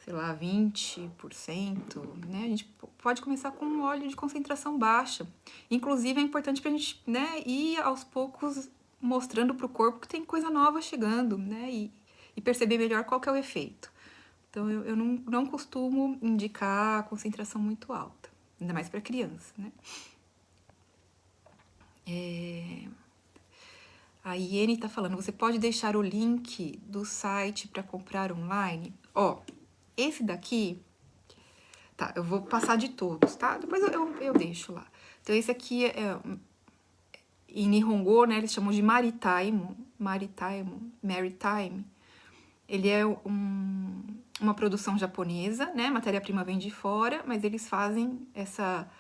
sei lá, 20%, né? A gente pode começar com um óleo de concentração baixa. Inclusive, é importante pra gente, né, ir aos poucos mostrando pro corpo que tem coisa nova chegando, né? E perceber melhor qual que é o efeito. Então, eu não costumo indicar concentração muito alta, ainda mais para criança, né? A Iene tá falando, você pode deixar o link do site para comprar online? Ó, esse daqui, tá, eu vou passar de todos, tá? Depois eu deixo lá. Então, esse aqui em Nihongo, né, eles chamam de Maritime. Ele é uma produção japonesa, né? Matéria-prima vem de fora, mas eles fazem essa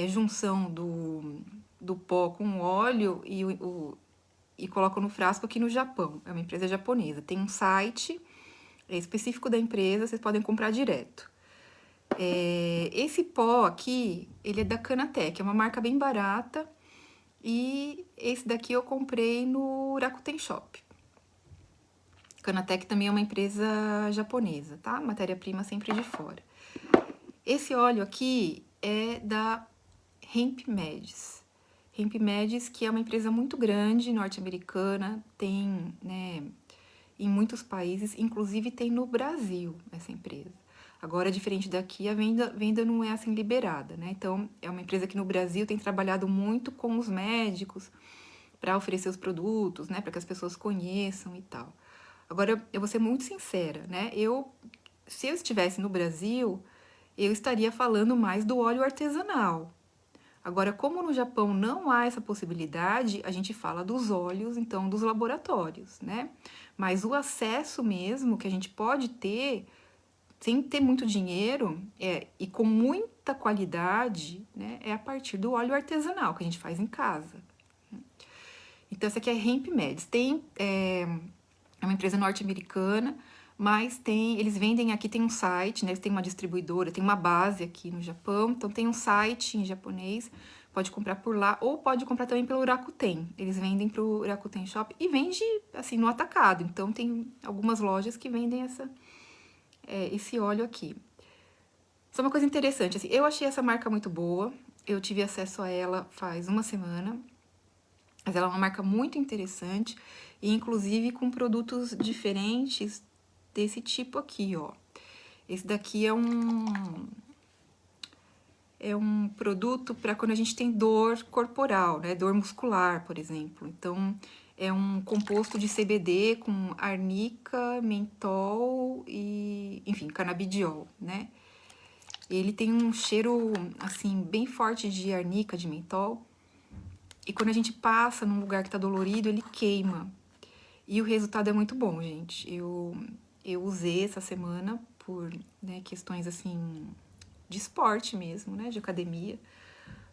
junção do pó com óleo e colocam no frasco aqui no Japão. É uma empresa japonesa. Tem um site específico da empresa, vocês podem comprar direto. Esse pó aqui, ele é da Kanatech, é uma marca bem barata. E esse daqui eu comprei no Rakuten Shop. Kanatech também é uma empresa japonesa, tá? Matéria-prima sempre de fora. Esse óleo aqui é da Hemp Medis. Hemp Medis, que é uma empresa muito grande, norte-americana, tem, né, em muitos países, inclusive tem no Brasil essa empresa. Agora, diferente daqui, a venda não é assim liberada, né? Então, é uma empresa que no Brasil tem trabalhado muito com os médicos para oferecer os produtos, né? Para que as pessoas conheçam e tal. Agora, eu vou ser muito sincera, né? Se eu estivesse no Brasil, eu estaria falando mais do óleo artesanal. Agora, como no Japão não há essa possibilidade, a gente fala dos óleos, então, dos laboratórios, né? Mas o acesso mesmo que a gente pode ter, sem ter muito dinheiro e com muita qualidade, né? É a partir do óleo artesanal que a gente faz em casa. Então, essa aqui é Hemp Medis. É uma empresa norte-americana, mas eles vendem aqui, tem um site, né? Eles têm uma distribuidora, tem uma base aqui no Japão, então tem um site em japonês, pode comprar por lá, ou pode comprar também pelo Rakuten. Eles vendem pro Rakuten Shop e vende, assim, no atacado. Então, tem algumas lojas que vendem esse óleo aqui. Só uma coisa interessante, assim, eu achei essa marca muito boa, eu tive acesso a ela faz uma semana, mas ela é uma marca muito interessante, e inclusive com produtos diferentes desse tipo aqui, ó. Esse daqui é um produto para quando a gente tem dor corporal, né? Dor muscular, por exemplo. Então, é um composto de CBD com arnica, mentol e, enfim, canabidiol, né? Ele tem um cheiro, assim, bem forte de arnica, de mentol. E quando a gente passa num lugar que tá dolorido, ele queima. E o resultado é muito bom, gente. Eu usei essa semana por, né, questões, assim, de esporte mesmo, né? De academia,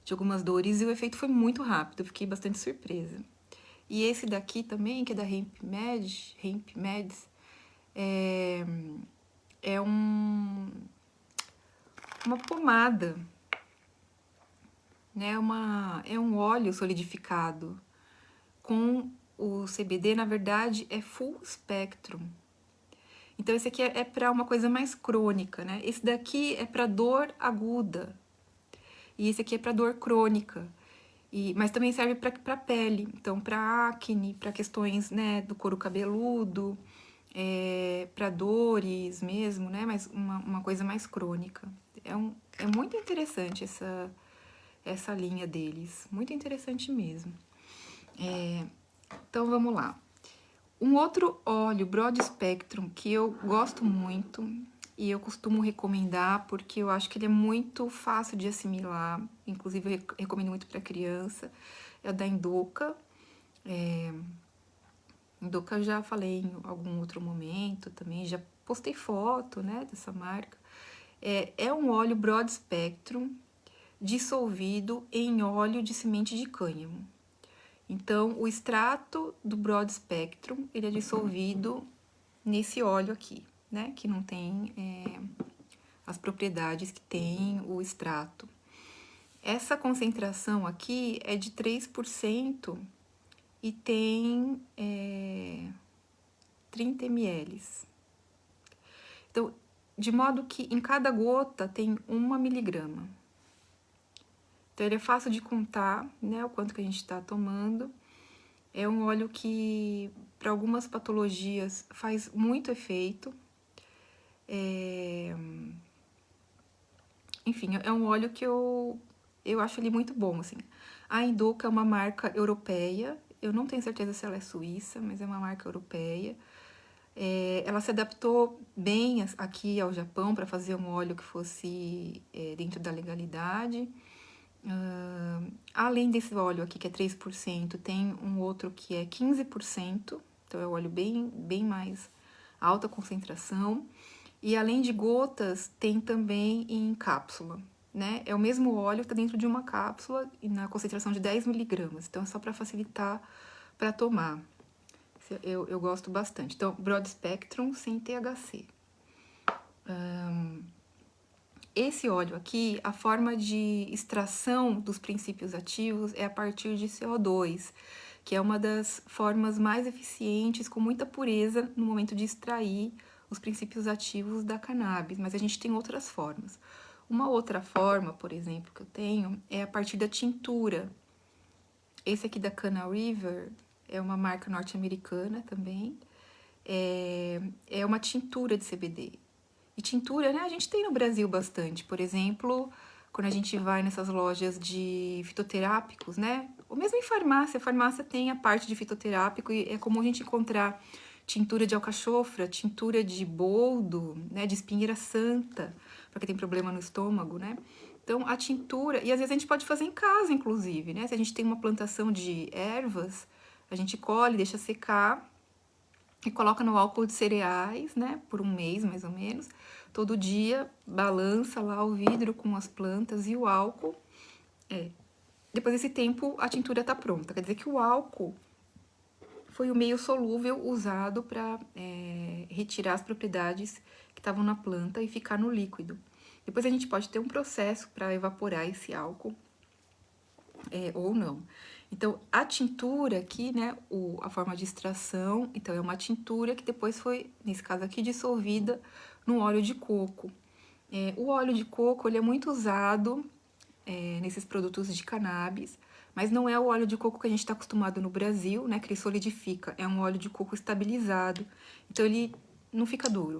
de algumas dores. E o efeito foi muito rápido. Eu fiquei bastante surpresa. E esse daqui também, que é da Hemp Meds, é uma pomada, né? É um óleo solidificado com o CBD, na verdade, é full spectrum. Então, esse aqui é para uma coisa mais crônica, né? Esse daqui é para dor aguda. E esse aqui é para dor crônica. Mas também serve para pele. Então, para acne, para questões, né, do couro cabeludo, para dores mesmo, né? Mas uma coisa mais crônica. É muito interessante essa linha deles. Muito interessante mesmo. Então, vamos lá. Um outro óleo Broad Spectrum que eu gosto muito e eu costumo recomendar porque eu acho que ele é muito fácil de assimilar, inclusive eu recomendo muito para criança, é o da Indoca. Indoca eu já falei em algum outro momento também, já postei foto, né, dessa marca. É um óleo Broad Spectrum dissolvido em óleo de semente de cânhamo. Então, o extrato do Broad Spectrum, ele é dissolvido nesse óleo aqui, né? Que não tem as propriedades que tem o extrato. Essa concentração aqui é de 3% e tem 30 ml. Então, de modo que em cada gota tem 1 miligrama. Então, ele é fácil de contar, né, o quanto que a gente está tomando. É um óleo que, para algumas patologias, faz muito efeito. Enfim, é um óleo que eu acho ele muito bom, assim. A Indoca é uma marca europeia. Eu não tenho certeza se ela é suíça, mas é uma marca europeia. Ela se adaptou bem aqui ao Japão para fazer um óleo que fosse dentro da legalidade. Além desse óleo aqui, que é 3%, tem um outro que é 15%. Então, é um óleo bem mais alta concentração. E além de gotas, tem também em cápsula, né? É o mesmo óleo que tá dentro de uma cápsula e na concentração de 10 miligramas. Então, é só para facilitar para tomar. Eu gosto bastante. Então, Broad Spectrum sem THC. Esse óleo aqui, a forma de extração dos princípios ativos é a partir de CO2, que é uma das formas mais eficientes, com muita pureza, no momento de extrair os princípios ativos da cannabis, mas a gente tem outras formas. Uma outra forma, por exemplo, que eu tenho, é a partir da tintura. Esse aqui da Canna River é uma marca norte-americana também. É uma tintura de CBD. E tintura, né, a gente tem no Brasil bastante. Por exemplo, quando a gente vai nessas lojas de fitoterápicos, né? Ou mesmo em farmácia. A farmácia tem a parte de fitoterápico e é comum a gente encontrar tintura de alcachofra, tintura de boldo, né, de espinheira santa, para quem tem problema no estômago, né? Então, a tintura, e às vezes a gente pode fazer em casa, inclusive, né? Se a gente tem uma plantação de ervas, a gente colhe, deixa secar e coloca no álcool de cereais, né, por 1 mês, mais ou menos. Todo dia, balança lá o vidro com as plantas e o álcool. Depois desse tempo, a tintura tá pronta. Quer dizer que o álcool foi o meio solúvel usado para retirar as propriedades que estavam na planta e ficar no líquido. Depois a gente pode ter um processo para evaporar esse álcool, ou não. Então, a tintura aqui, né, a forma de extração, então é uma tintura que depois foi, nesse caso aqui, dissolvida no óleo de coco. O óleo de coco, ele é muito usado nesses produtos de cannabis, mas não é o óleo de coco que a gente está acostumado no Brasil, né, que ele solidifica, é um óleo de coco estabilizado, então ele não fica duro,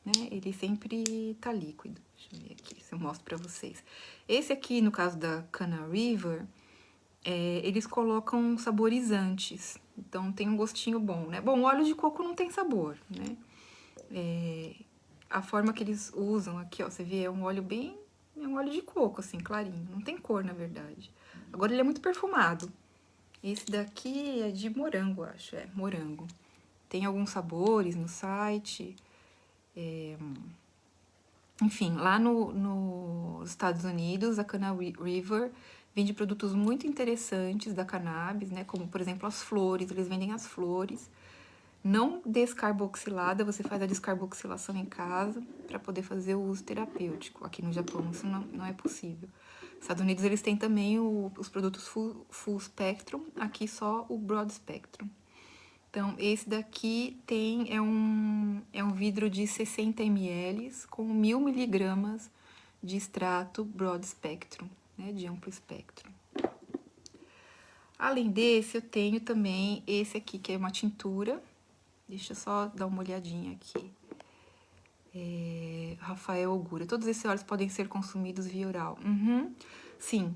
né? Ele sempre tá líquido. Deixa eu ver aqui se eu mostro pra vocês. Esse aqui, no caso da Cana River, eles colocam saborizantes. Então, tem um gostinho bom, né? Bom, o óleo de coco não tem sabor, né? A forma que eles usam aqui, ó, você vê, é um óleo bem... É um óleo de coco, assim, clarinho. Não tem cor, na verdade. Agora, ele é muito perfumado. Esse daqui é de morango, acho. É, morango. Tem alguns sabores no site. Enfim, lá nos Estados Unidos, a Cana River vende produtos muito interessantes da cannabis, né? Como, por exemplo, as flores. Eles vendem as flores. Não descarboxilada, você faz a descarboxilação em casa para poder fazer o uso terapêutico. Aqui no Japão isso não é possível. Nos Estados Unidos eles têm também os produtos full spectrum, aqui só o broad spectrum. Então, esse daqui é um vidro de 60 ml com 1000 miligramas de extrato broad spectrum, né, de amplo espectro. Além desse, eu tenho também esse aqui, que é uma tintura. Deixa eu só dar uma olhadinha aqui. Rafael Ogura. Todos esses óleos podem ser consumidos via oral. Sim,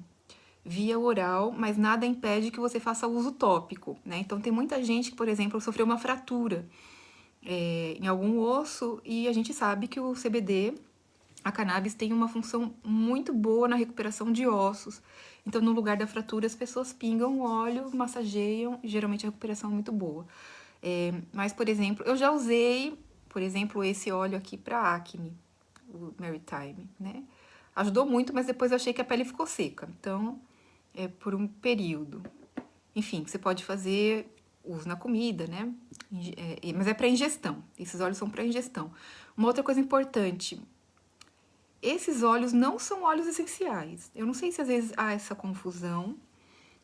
via oral, mas nada impede que você faça uso tópico, né? Então, tem muita gente que, por exemplo, sofreu uma fratura em algum osso e a gente sabe que o CBD, a cannabis, tem uma função muito boa na recuperação de ossos. Então, no lugar da fratura, as pessoas pingam o óleo, massageiam, e geralmente a recuperação é muito boa. Mas, por exemplo, eu já usei, por exemplo, esse óleo aqui para acne, o Maritime, né? Ajudou muito, mas depois eu achei que a pele ficou seca. Então, é por um período. Enfim, você pode fazer uso na comida, né? Mas é para ingestão. Esses óleos são para ingestão. Uma outra coisa importante, esses óleos não são óleos essenciais. Eu não sei se às vezes há essa confusão,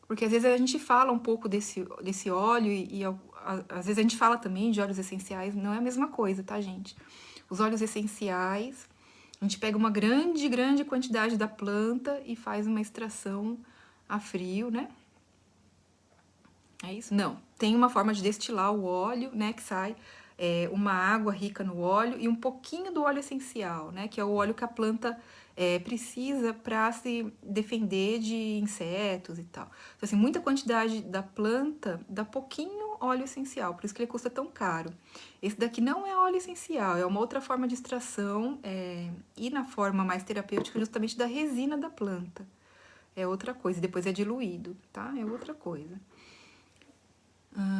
porque às vezes a gente fala um pouco desse óleo e às vezes a gente fala também de óleos essenciais, não é a mesma coisa, tá, gente? Os óleos essenciais, a gente pega uma grande quantidade da planta e faz uma extração a frio, né? É isso? Não. Tem uma forma de destilar o óleo, né, que sai uma água rica no óleo e um pouquinho do óleo essencial, né, que é o óleo que a planta precisa para se defender de insetos e tal. Então, assim, muita quantidade da planta dá pouquinho óleo essencial, por isso que ele custa tão caro. Esse daqui não é óleo essencial, é uma outra forma de extração e na forma mais terapêutica justamente da resina da planta. É outra coisa, depois é diluído, tá? É outra coisa.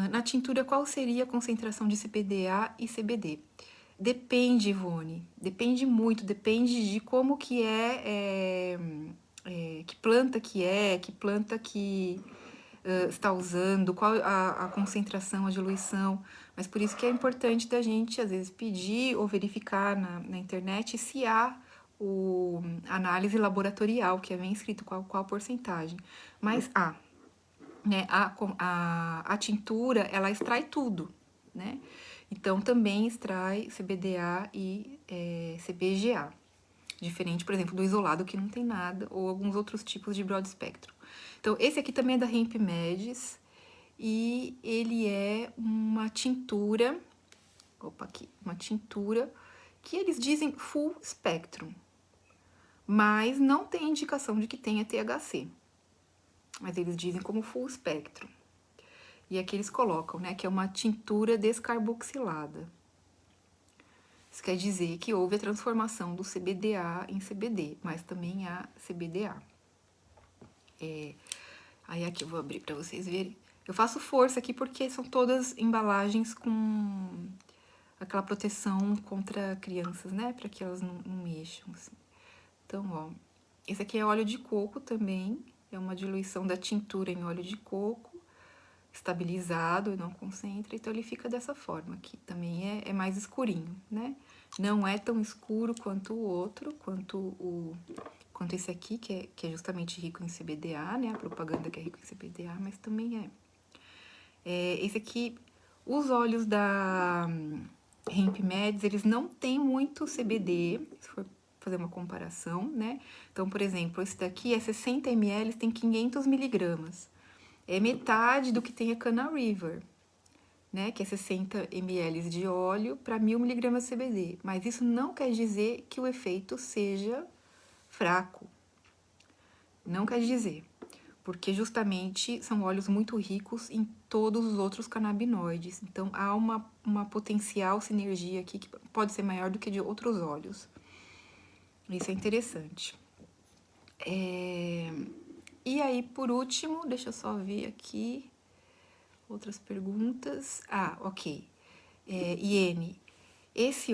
Na tintura, qual seria a concentração de CBDA e CBD? Depende, Ivone. Depende muito, depende de como que que planta que está usando, qual a concentração, a diluição. Mas por isso que é importante da gente, às vezes, pedir ou verificar na internet se há a análise laboratorial, que é bem escrito qual porcentagem. Mas há. Né, a tintura, ela extrai tudo, né? Então, também extrai CBDA e CBGA. Diferente, por exemplo, do isolado, que não tem nada, ou alguns outros tipos de broad spectrum. Então, esse aqui também é da Hemp Medis, e ele é uma tintura, uma tintura que eles dizem full spectrum, mas não tem indicação de que tenha THC. Mas eles dizem como full spectrum. E aqui eles colocam, né, que é uma tintura descarboxilada. Isso quer dizer que houve a transformação do CBDA em CBD, mas também há CBDA. Aí aqui eu vou abrir para vocês verem. Eu faço força aqui porque são todas embalagens com aquela proteção contra crianças, né, para que elas não mexam, assim. Então, ó, esse aqui é óleo de coco também, é uma diluição da tintura em óleo de coco, estabilizado e não concentra, então ele fica dessa forma aqui. Também é mais escurinho, né? Não é tão escuro quanto o outro, quanto esse aqui, que é justamente rico em CBDA, né? A propaganda que é rico em CBDA, mas também esse aqui, os óleos da Hemp Meds, eles não têm muito CBD, se for fazer uma comparação, né? Então, por exemplo, esse daqui é 60 ml, tem 500 miligramas. É metade do que tem a Cana River. né, que é 60 ml de óleo para 1.000 miligramas de CBD. Mas isso não quer dizer que o efeito seja fraco. Não quer dizer. Porque justamente são óleos muito ricos em todos os outros canabinoides. Então, há uma potencial sinergia aqui que pode ser maior do que de outros óleos. Isso é interessante. E aí, por último, deixa eu só ver aqui outras perguntas. Ah, ok. Iene, esses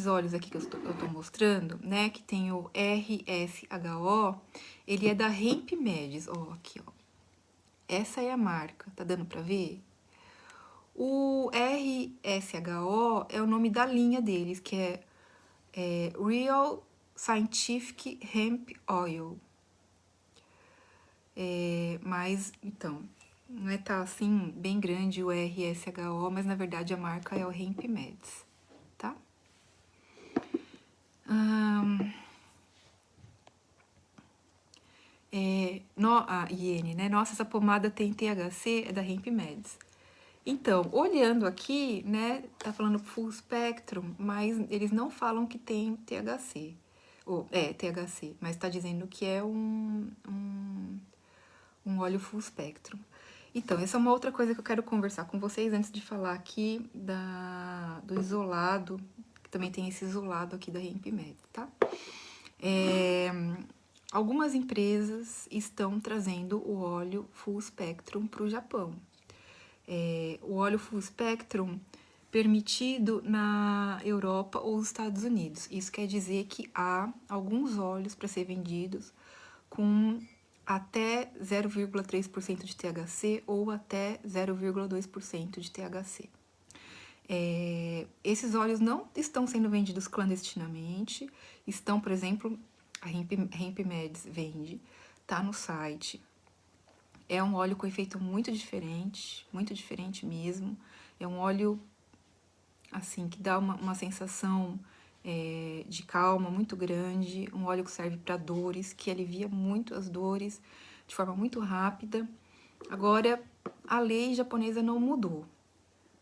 óleos aqui que eu tô mostrando, né, que tem o RSHO, ele é da Hemp Medis, ó, aqui, ó. Essa é a marca, tá dando pra ver? O RSHO é o nome da linha deles, que é Real Scientific Hemp Oil. Mas, então, não é tá assim, bem grande o RSHO, mas na verdade a marca é o Hemp Meds, tá? A Iene, né? Nossa, essa pomada tem THC, é da Hemp Meds. Então, olhando aqui, né, tá falando full spectrum, mas eles não falam que tem THC. THC, mas tá dizendo que é um óleo full spectrum. Então, essa é uma outra coisa que eu quero conversar com vocês antes de falar aqui do isolado, que também tem esse isolado aqui da Hemp Med, tá? Algumas empresas estão trazendo o óleo full spectrum para o Japão. O óleo full spectrum permitido na Europa ou nos Estados Unidos. Isso quer dizer que há alguns óleos para ser vendidos com até 0,3% de THC ou até 0,2% de THC. Esses óleos não estão sendo vendidos clandestinamente, estão, por exemplo, a Hemp Meds vende, tá no site. É um óleo com efeito muito diferente mesmo. É um óleo, assim, que dá uma sensação de calma muito grande. Um óleo que serve para dores, que alivia muito as dores de forma muito rápida. Agora, a lei japonesa não mudou,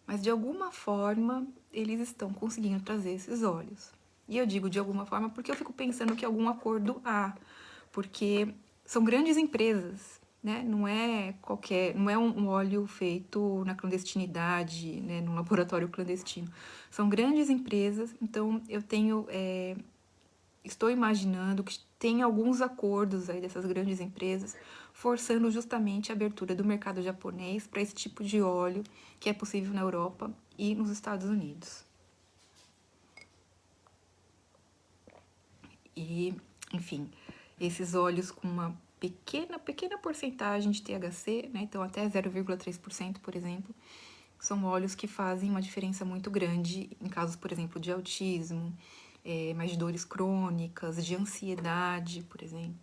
mas de alguma forma eles estão conseguindo trazer esses óleos. E eu digo de alguma forma porque eu fico pensando que algum acordo há, porque são grandes empresas, né? Não é um óleo feito na clandestinidade, né? Num laboratório clandestino. São grandes empresas, então eu estou imaginando que tem alguns acordos aí dessas grandes empresas forçando justamente a abertura do mercado japonês para esse tipo de óleo que é possível na Europa e nos Estados Unidos. E, enfim, esses óleos com uma pequena porcentagem de THC, né? Então até 0,3%, por exemplo, são óleos que fazem uma diferença muito grande em casos, por exemplo, de autismo, mais de dores crônicas, de ansiedade, por exemplo.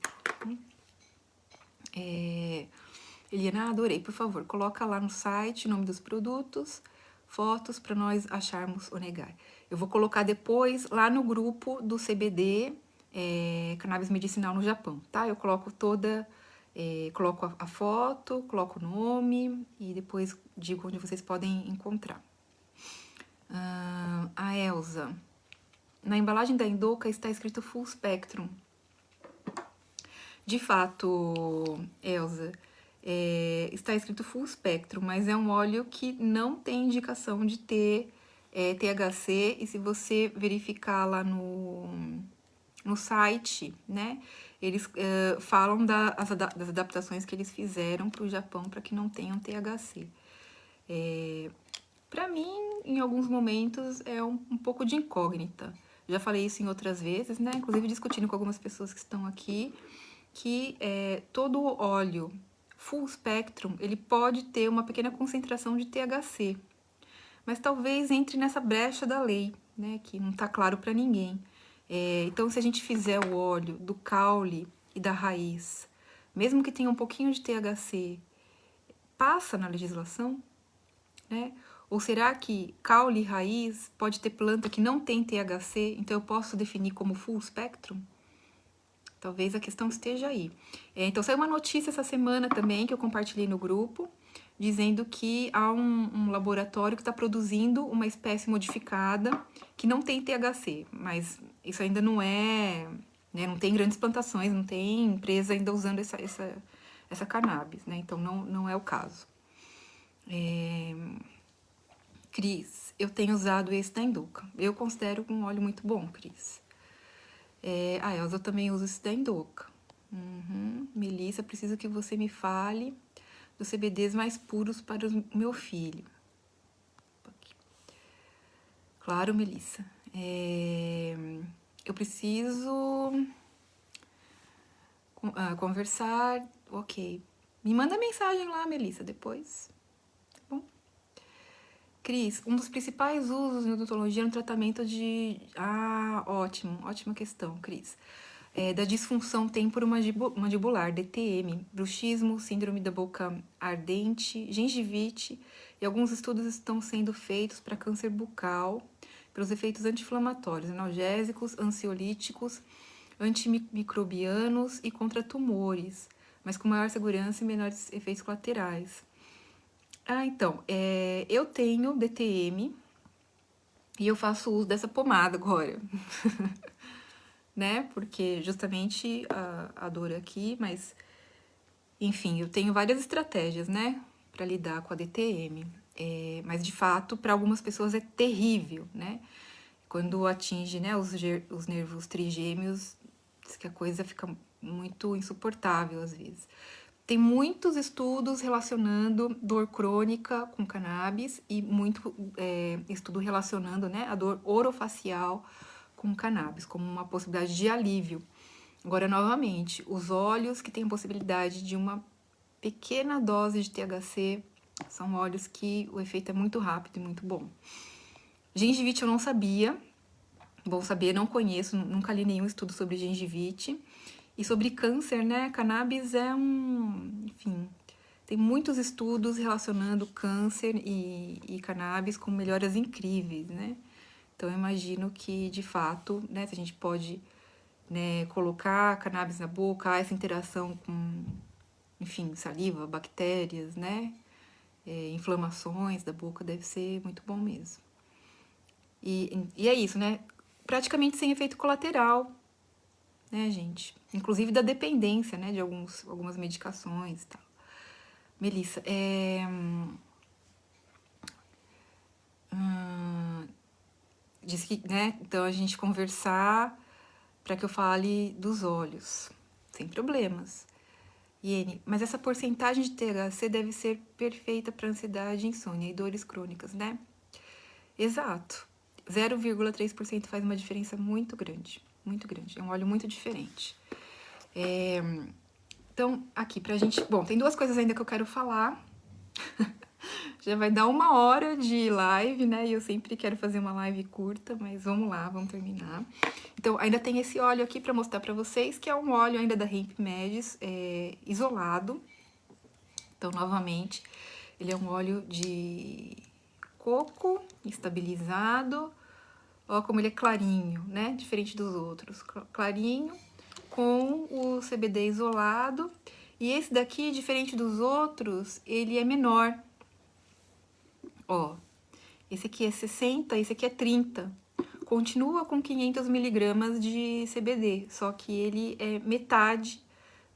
Eliana, adorei. Por favor, coloca lá no site o nome dos produtos, fotos para nós acharmos ou negar. Eu vou colocar depois lá no grupo do CBD, Cannabis Medicinal no Japão, tá? Eu coloco coloco a foto, coloco o nome e depois digo onde vocês podem encontrar. A Elza. Na embalagem da Indoca está escrito Full Spectrum. De fato, Elza, está escrito Full Spectrum, mas é um óleo que não tem indicação de ter THC, e se você verificar lá no site, né, eles falam das adaptações que eles fizeram para o Japão para que não tenham THC. Para mim, em alguns momentos, é um pouco de incógnita. Já falei isso em outras vezes, né? Inclusive discutindo com algumas pessoas que estão aqui, que todo óleo full spectrum, ele pode ter uma pequena concentração de THC, mas talvez entre nessa brecha da lei, né? Que não está claro para ninguém. Então, se a gente fizer o óleo do caule e da raiz, mesmo que tenha um pouquinho de THC, passa na legislação, né? Ou será que caule e raiz pode ter planta que não tem THC, então eu posso definir como full spectrum? Talvez a questão esteja aí. Então, saiu uma notícia essa semana também que eu compartilhei no grupo, dizendo que há um laboratório que está produzindo uma espécie modificada que não tem THC, mas isso ainda não é, né, não tem grandes plantações, não tem empresa ainda usando essa cannabis, né? Então não é o caso. Cris, eu tenho usado esse da Induca. Eu considero um óleo muito bom, Cris. A Elza também usa esse da Induca. Melissa, preciso que você me fale dos CBDs mais puros para o meu filho. Claro, Melissa. Eu preciso conversar. Ok. Me manda mensagem lá, Melissa, depois. Tá bom? Cris, um dos principais usos em odontologia no tratamento de... ótimo. Ótima questão, Cris. Da disfunção temporomandibular, DTM, bruxismo, síndrome da boca ardente, gengivite, e alguns estudos estão sendo feitos para câncer bucal, pelos efeitos anti-inflamatórios, analgésicos, ansiolíticos, antimicrobianos e contra tumores, mas com maior segurança e menores efeitos colaterais. Então, eu tenho DTM e eu faço uso dessa pomada agora. Né? Porque justamente a dor aqui, mas enfim, eu tenho várias estratégias, né, para lidar com a DTM. Mas de fato, para algumas pessoas é terrível, né? Quando atinge, né, os nervos trigêmeos, diz que a coisa fica muito insuportável às vezes. Tem muitos estudos relacionando dor crônica com cannabis e muito estudo relacionando, né, a dor orofacial com cannabis, como uma possibilidade de alívio. Agora, novamente, os óleos que têm a possibilidade de uma pequena dose de THC são óleos que o efeito é muito rápido e muito bom. Gengivite eu não sabia, bom saber, não conheço, nunca li nenhum estudo sobre gengivite. E sobre câncer, né, cannabis enfim, tem muitos estudos relacionando câncer e cannabis com melhoras incríveis, né? Então, eu imagino que, de fato, né, se a gente pode, né, colocar cannabis na boca, há essa interação com, enfim, saliva, bactérias, né, inflamações da boca, deve ser muito bom mesmo. E é isso, né? Praticamente sem efeito colateral, né, gente? Inclusive da dependência, né, de algumas medicações e tal. Melissa, disse que, né, então a gente conversar para que eu fale dos olhos, sem problemas. Iene, mas essa porcentagem de THC deve ser perfeita para ansiedade, insônia e dores crônicas, né? Exato. 0,3% faz uma diferença muito grande, muito grande. É um óleo muito diferente. Então, aqui pra gente... Bom, tem duas coisas ainda que eu quero falar. Já vai dar 1 hora de live, né? E eu sempre quero fazer uma live curta, mas vamos lá, vamos terminar. Então, ainda tem esse óleo aqui pra mostrar pra vocês, que é um óleo ainda da Hemp Medis, isolado. Então, novamente, ele é um óleo de coco estabilizado. Ó como ele é clarinho, né? Diferente dos outros. Clarinho, com o CBD isolado. E esse daqui, diferente dos outros, ele é menor. Ó, esse aqui é 60, esse aqui é 30. Continua com 500 miligramas de CBD, só que ele é metade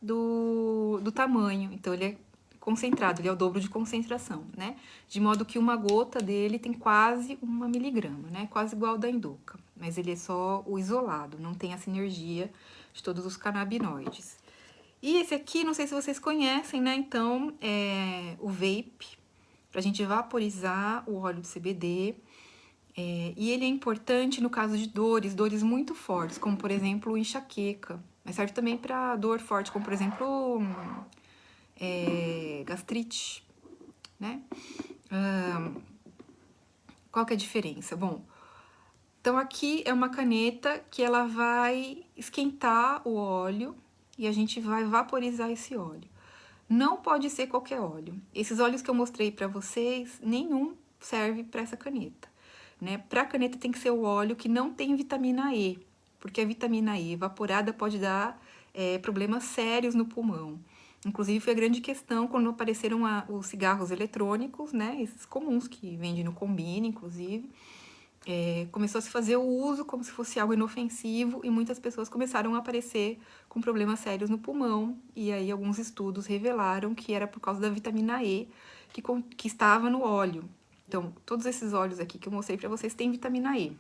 do tamanho. Então, ele é concentrado, ele é o dobro de concentração, né? De modo que uma gota dele tem quase 1 miligrama, né? Quase igual ao da Induca, mas ele é só o isolado, não tem a sinergia de todos os canabinoides. E esse aqui, não sei se vocês conhecem, né? Então, é o vape, pra gente vaporizar o óleo de CBD. E ele é importante no caso de dores muito fortes, como por exemplo enxaqueca, mas serve também para dor forte, como por exemplo gastrite, né? Qual que é a diferença? Bom, então aqui é uma caneta que ela vai esquentar o óleo e a gente vai vaporizar esse óleo. Não pode ser qualquer óleo. Esses óleos que eu mostrei para vocês, nenhum serve para essa caneta, né? Para a caneta tem que ser o óleo que não tem vitamina E, porque a vitamina E evaporada pode dar problemas sérios no pulmão. Inclusive, foi a grande questão quando apareceram os cigarros eletrônicos, né? Esses comuns que vendem no Combini, inclusive. Começou a se fazer o uso como se fosse algo inofensivo e muitas pessoas começaram a aparecer com problemas sérios no pulmão. E aí, alguns estudos revelaram que era por causa da vitamina E que estava no óleo. Então, todos esses óleos aqui que eu mostrei para vocês têm vitamina E.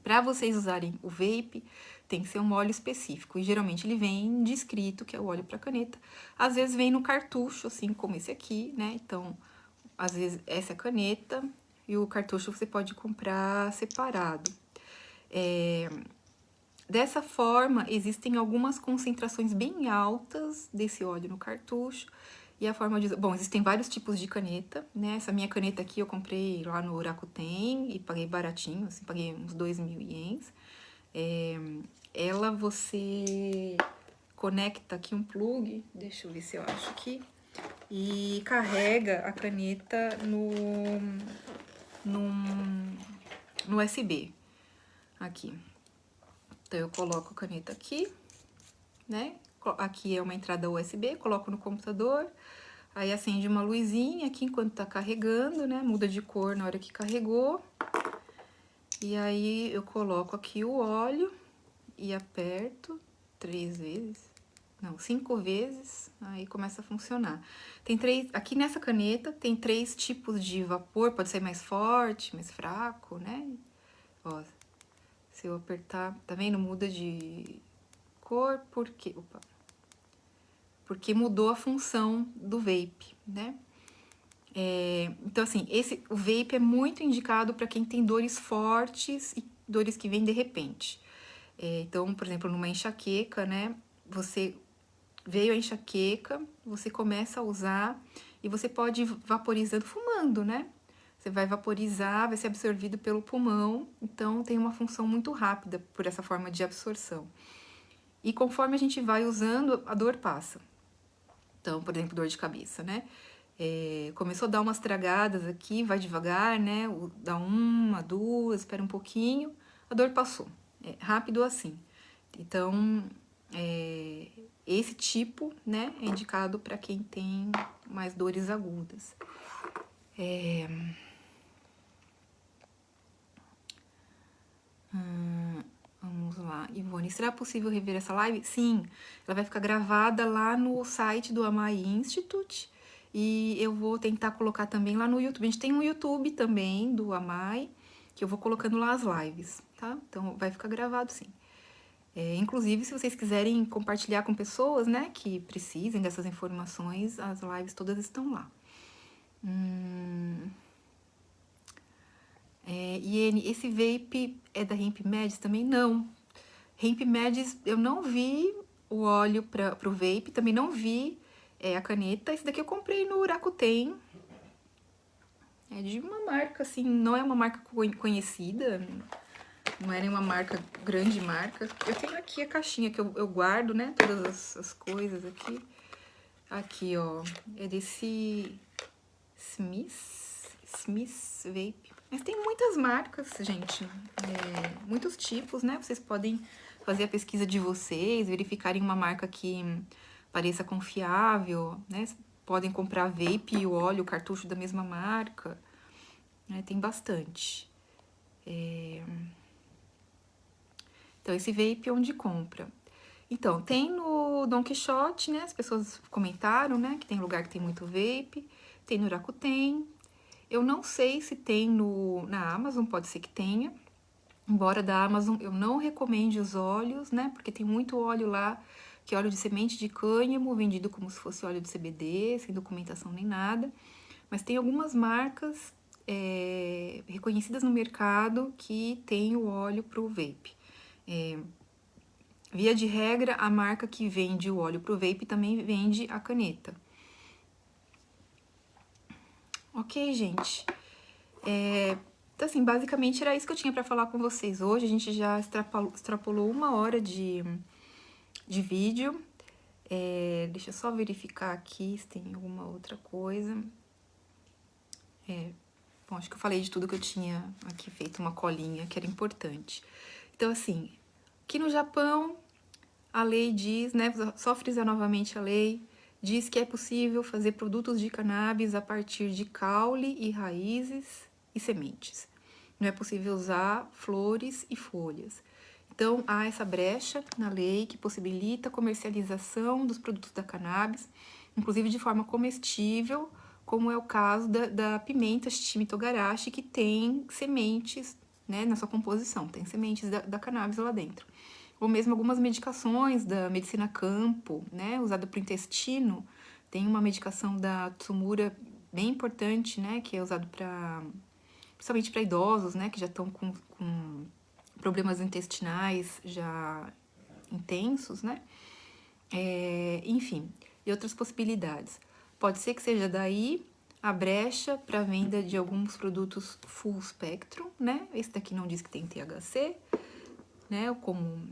Para vocês usarem o vape, tem que ser um óleo específico. E geralmente ele vem descrito, que é o óleo para caneta. Às vezes vem no cartucho, assim como esse aqui, né? Então, às vezes essa é a caneta e o cartucho você pode comprar separado. Dessa forma, existem algumas concentrações bem altas desse óleo no cartucho. E a forma de... Bom, existem vários tipos de caneta, né? Essa minha caneta aqui eu comprei lá no Rakuten e paguei baratinho, assim, paguei uns 2.000 ienes. Ela você conecta aqui um plug, deixa eu ver se eu acho aqui, e carrega a caneta no USB, aqui. Então, eu coloco a caneta aqui, né? Aqui é uma entrada USB, coloco no computador, aí acende uma luzinha aqui enquanto tá carregando, né? Muda de cor na hora que carregou. E aí, eu coloco aqui o óleo e aperto 3 vezes, não, 5 vezes, aí começa a funcionar. Tem 3, aqui nessa caneta tem 3 tipos de vapor, pode ser mais forte, mais fraco, né? Ó, se eu apertar, tá vendo? Muda de cor, porque mudou a função do vape, né? Então, assim, o vape é muito indicado para quem tem dores fortes e dores que vêm de repente. Então, por exemplo, numa enxaqueca, né? Você veio a enxaqueca, você começa a usar e você pode ir vaporizando, fumando, né? Você vai vaporizar, vai ser absorvido pelo pulmão, então tem uma função muito rápida por essa forma de absorção. E conforme a gente vai usando, a dor passa. Então, por exemplo, dor de cabeça, né? Começou a dar umas tragadas aqui, vai devagar, né? Dá uma, duas, espera um pouquinho, a dor passou. É rápido assim. Então, esse tipo, né, é indicado para quem tem mais dores agudas. Vamos lá, Ivone, será possível rever essa live? Sim, ela vai ficar gravada lá no site do Amai Institute e eu vou tentar colocar também lá no YouTube. A gente tem um YouTube também do Amai, que eu vou colocando lá as lives, tá? Então, vai ficar gravado sim. Inclusive, se vocês quiserem compartilhar com pessoas, né, que precisem dessas informações, as lives todas estão lá. E esse vape é da Hemp Medis também? Não. Hemp Medis, eu não vi o óleo pro vape, também não vi a caneta. Esse daqui eu comprei no Rakuten. É de uma marca, assim, não é uma marca conhecida, não é nenhuma marca, grande marca. Eu tenho aqui a caixinha que eu guardo, né, todas as coisas aqui. Aqui, ó, é desse Smith Vape. Mas tem muitas marcas, gente, muitos tipos, né? Vocês podem fazer a pesquisa de vocês, verificarem uma marca que pareça confiável, né? Podem comprar vape e o óleo, o cartucho da mesma marca, né? Tem bastante. Então, esse vape é onde compra. Então, tem no Don Quixote, né? As pessoas comentaram, né? Que tem lugar que tem muito vape. Tem no Rakuten. Eu não sei se tem na Amazon, pode ser que tenha. Embora da Amazon eu não recomende os óleos, né? Porque tem muito óleo lá, que é óleo de semente de cânhamo, vendido como se fosse óleo de CBD, sem documentação nem nada. Mas tem algumas marcas reconhecidas no mercado que tem o óleo pro vape. Via de regra, a marca que vende o óleo pro vape também vende a caneta. Ok, gente? Então, assim, basicamente era isso que eu tinha pra falar com vocês hoje. A gente já extrapolou 1 hora de vídeo. Deixa eu só verificar aqui se tem alguma outra coisa. Bom, acho que eu falei de tudo que eu tinha aqui feito, uma colinha que era importante. Então, assim, aqui no Japão, a lei diz, né, só frisar novamente a lei, diz que é possível fazer produtos de cannabis a partir de caule e raízes e sementes. Não é possível usar flores e folhas. Então, há essa brecha na lei que possibilita a comercialização dos produtos da cannabis, inclusive de forma comestível, como é o caso da pimenta Shichimi Togarashi, que tem sementes, né, na sua composição, tem sementes da cannabis lá dentro. Ou mesmo algumas medicações da medicina campo, né, usada para o intestino. Tem uma medicação da Tsumura bem importante, né, que é usado principalmente para idosos, né, que já estão com problemas intestinais já intensos, né? Enfim, e outras possibilidades. Pode ser que seja daí a brecha para a venda de alguns produtos full spectrum, né? Esse daqui não diz que tem THC, né? Como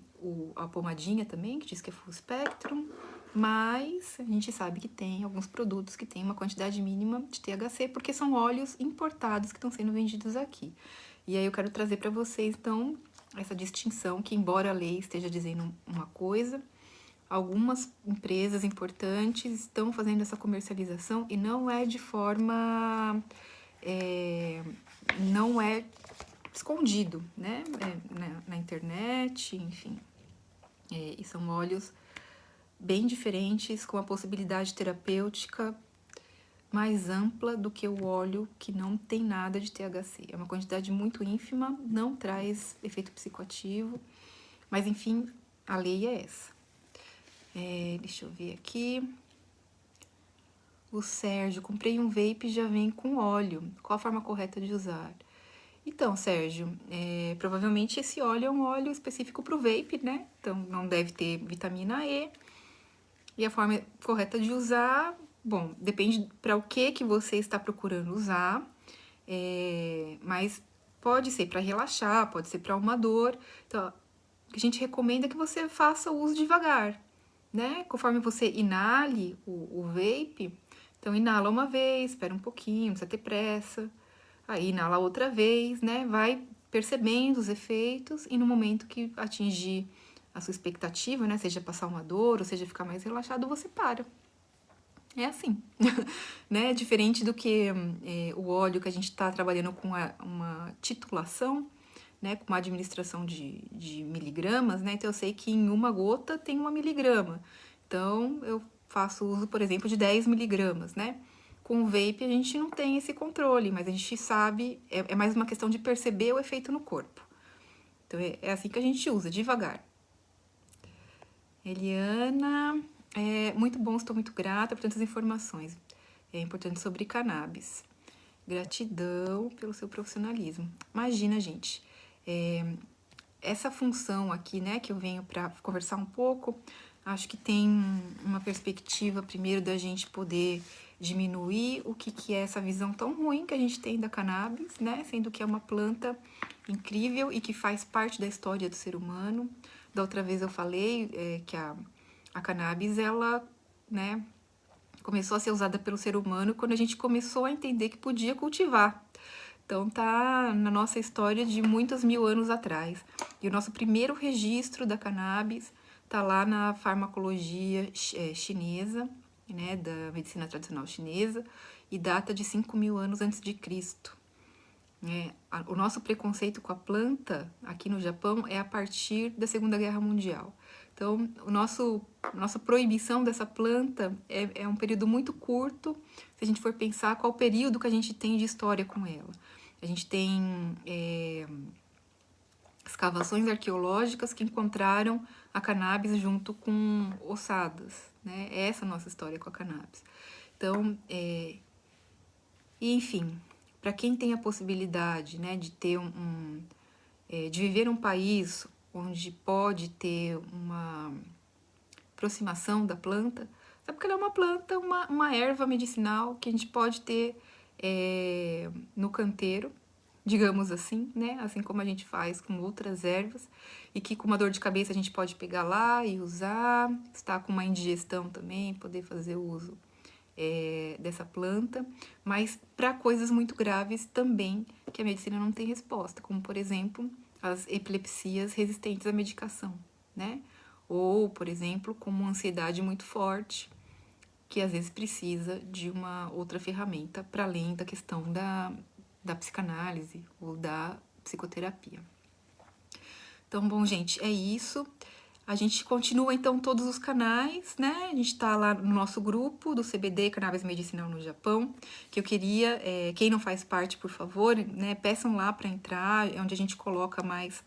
a pomadinha também, que diz que é full spectrum, mas a gente sabe que tem alguns produtos que tem uma quantidade mínima de THC, porque são óleos importados que estão sendo vendidos aqui. E aí eu quero trazer para vocês, então, essa distinção, que embora a lei esteja dizendo uma coisa, algumas empresas importantes estão fazendo essa comercialização e não é de forma... não é escondido, né? Na internet, enfim. E são óleos bem diferentes, com a possibilidade terapêutica mais ampla do que o óleo que não tem nada de THC. É uma quantidade muito ínfima, não traz efeito psicoativo, mas enfim, a lei é essa. Deixa eu ver aqui. O Sérgio, comprei um vape e já vem com óleo. Qual a forma correta de usar? Então, Sérgio, provavelmente esse óleo é um óleo específico para o vape, né? Então, não deve ter vitamina E. E a forma correta de usar, bom, depende para o que você está procurando usar, mas pode ser para relaxar, pode ser para uma dor. Então, o que a gente recomenda é que você faça o uso devagar, né? Conforme você inale o vape, então inala uma vez, espera um pouquinho, não precisa ter pressa. Aí inala outra vez, né? Vai percebendo os efeitos e no momento que atingir a sua expectativa, né? Seja passar uma dor ou seja ficar mais relaxado, você para. É assim, né? Diferente do que o óleo que a gente está trabalhando com uma titulação, né? Com uma administração de miligramas, né? Então eu sei que em uma gota tem 1 miligrama. Então eu faço uso, por exemplo, de 10 miligramas, né? Com o vape a gente não tem esse controle, mas a gente sabe, é mais uma questão de perceber o efeito no corpo. Então é assim que a gente usa, devagar. Eliana, muito bom, estou muito grata por tantas informações. É importante sobre cannabis. Gratidão pelo seu profissionalismo. Imagina, gente, essa função aqui, né, que eu venho para conversar um pouco, acho que tem uma perspectiva, primeiro, da gente poder diminuir o que é essa visão tão ruim que a gente tem da cannabis, né, sendo que é uma planta incrível e que faz parte da história do ser humano. Da outra vez eu falei que a cannabis, ela, né, começou a ser usada pelo ser humano quando a gente começou a entender que podia cultivar. Então tá na nossa história de muitos mil anos atrás. E o nosso primeiro registro da cannabis tá lá na farmacologia chinesa, né, da medicina tradicional chinesa, e data de 5.000 anos antes de Cristo. O nosso preconceito com a planta aqui no Japão é a partir da Segunda Guerra Mundial. Então, nossa proibição dessa planta é um período muito curto, se a gente for pensar qual período que a gente tem de história com ela. A gente tem escavações arqueológicas que encontraram a cannabis junto com ossadas, né? Essa é a nossa história com a cannabis. Então, enfim, para quem tem a possibilidade, né, de ter de viver um país onde pode ter uma aproximação da planta, sabe que ela é uma planta, uma erva medicinal que a gente pode ter no canteiro, digamos assim, né? Assim como a gente faz com outras ervas, e que com uma dor de cabeça a gente pode pegar lá e usar, está com uma indigestão também, poder fazer uso dessa planta, mas para coisas muito graves também, que a medicina não tem resposta, como por exemplo, as epilepsias resistentes à medicação, né? Ou, por exemplo, como uma ansiedade muito forte, que às vezes precisa de uma outra ferramenta para além da questão da psicanálise ou da psicoterapia. Então, bom, gente, é isso. A gente continua, então, todos os canais, né? A gente tá lá no nosso grupo do CBD, Cannabis Medicinal no Japão, que eu queria, quem não faz parte, por favor, né, peçam lá para entrar, é onde a gente coloca mais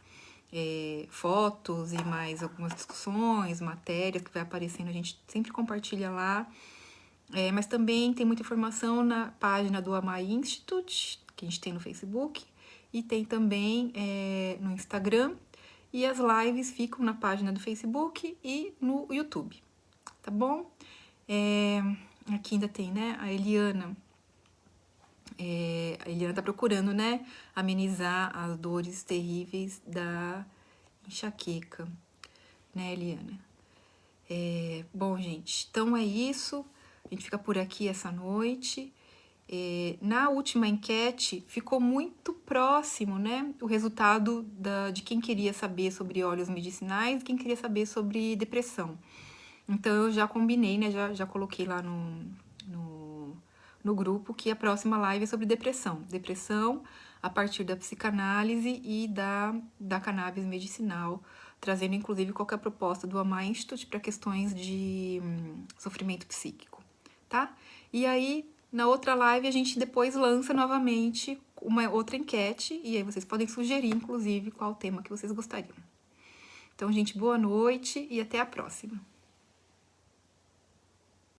fotos e mais algumas discussões, matérias que vai aparecendo, a gente sempre compartilha lá. Mas também tem muita informação na página do Amai Institute, que a gente tem no Facebook, e tem também no Instagram. E as lives ficam na página do Facebook e no YouTube, tá bom? Aqui ainda tem, né, a Eliana. A Eliana tá procurando, né, amenizar as dores terríveis da enxaqueca, né, Eliana? Bom, gente, então é isso. A gente fica por aqui essa noite. Na última enquete, ficou muito próximo, né, o resultado de quem queria saber sobre óleos medicinais e quem queria saber sobre depressão. Então, eu já combinei, né, já coloquei lá no grupo que a próxima live é sobre depressão. Depressão a partir da psicanálise e da cannabis medicinal, trazendo inclusive qual que é a proposta do Amai Institute para questões de sofrimento psíquico, tá? E aí, na outra live, a gente depois lança novamente uma outra enquete, e aí vocês podem sugerir, inclusive, qual tema que vocês gostariam. Então, gente, boa noite e até a próxima.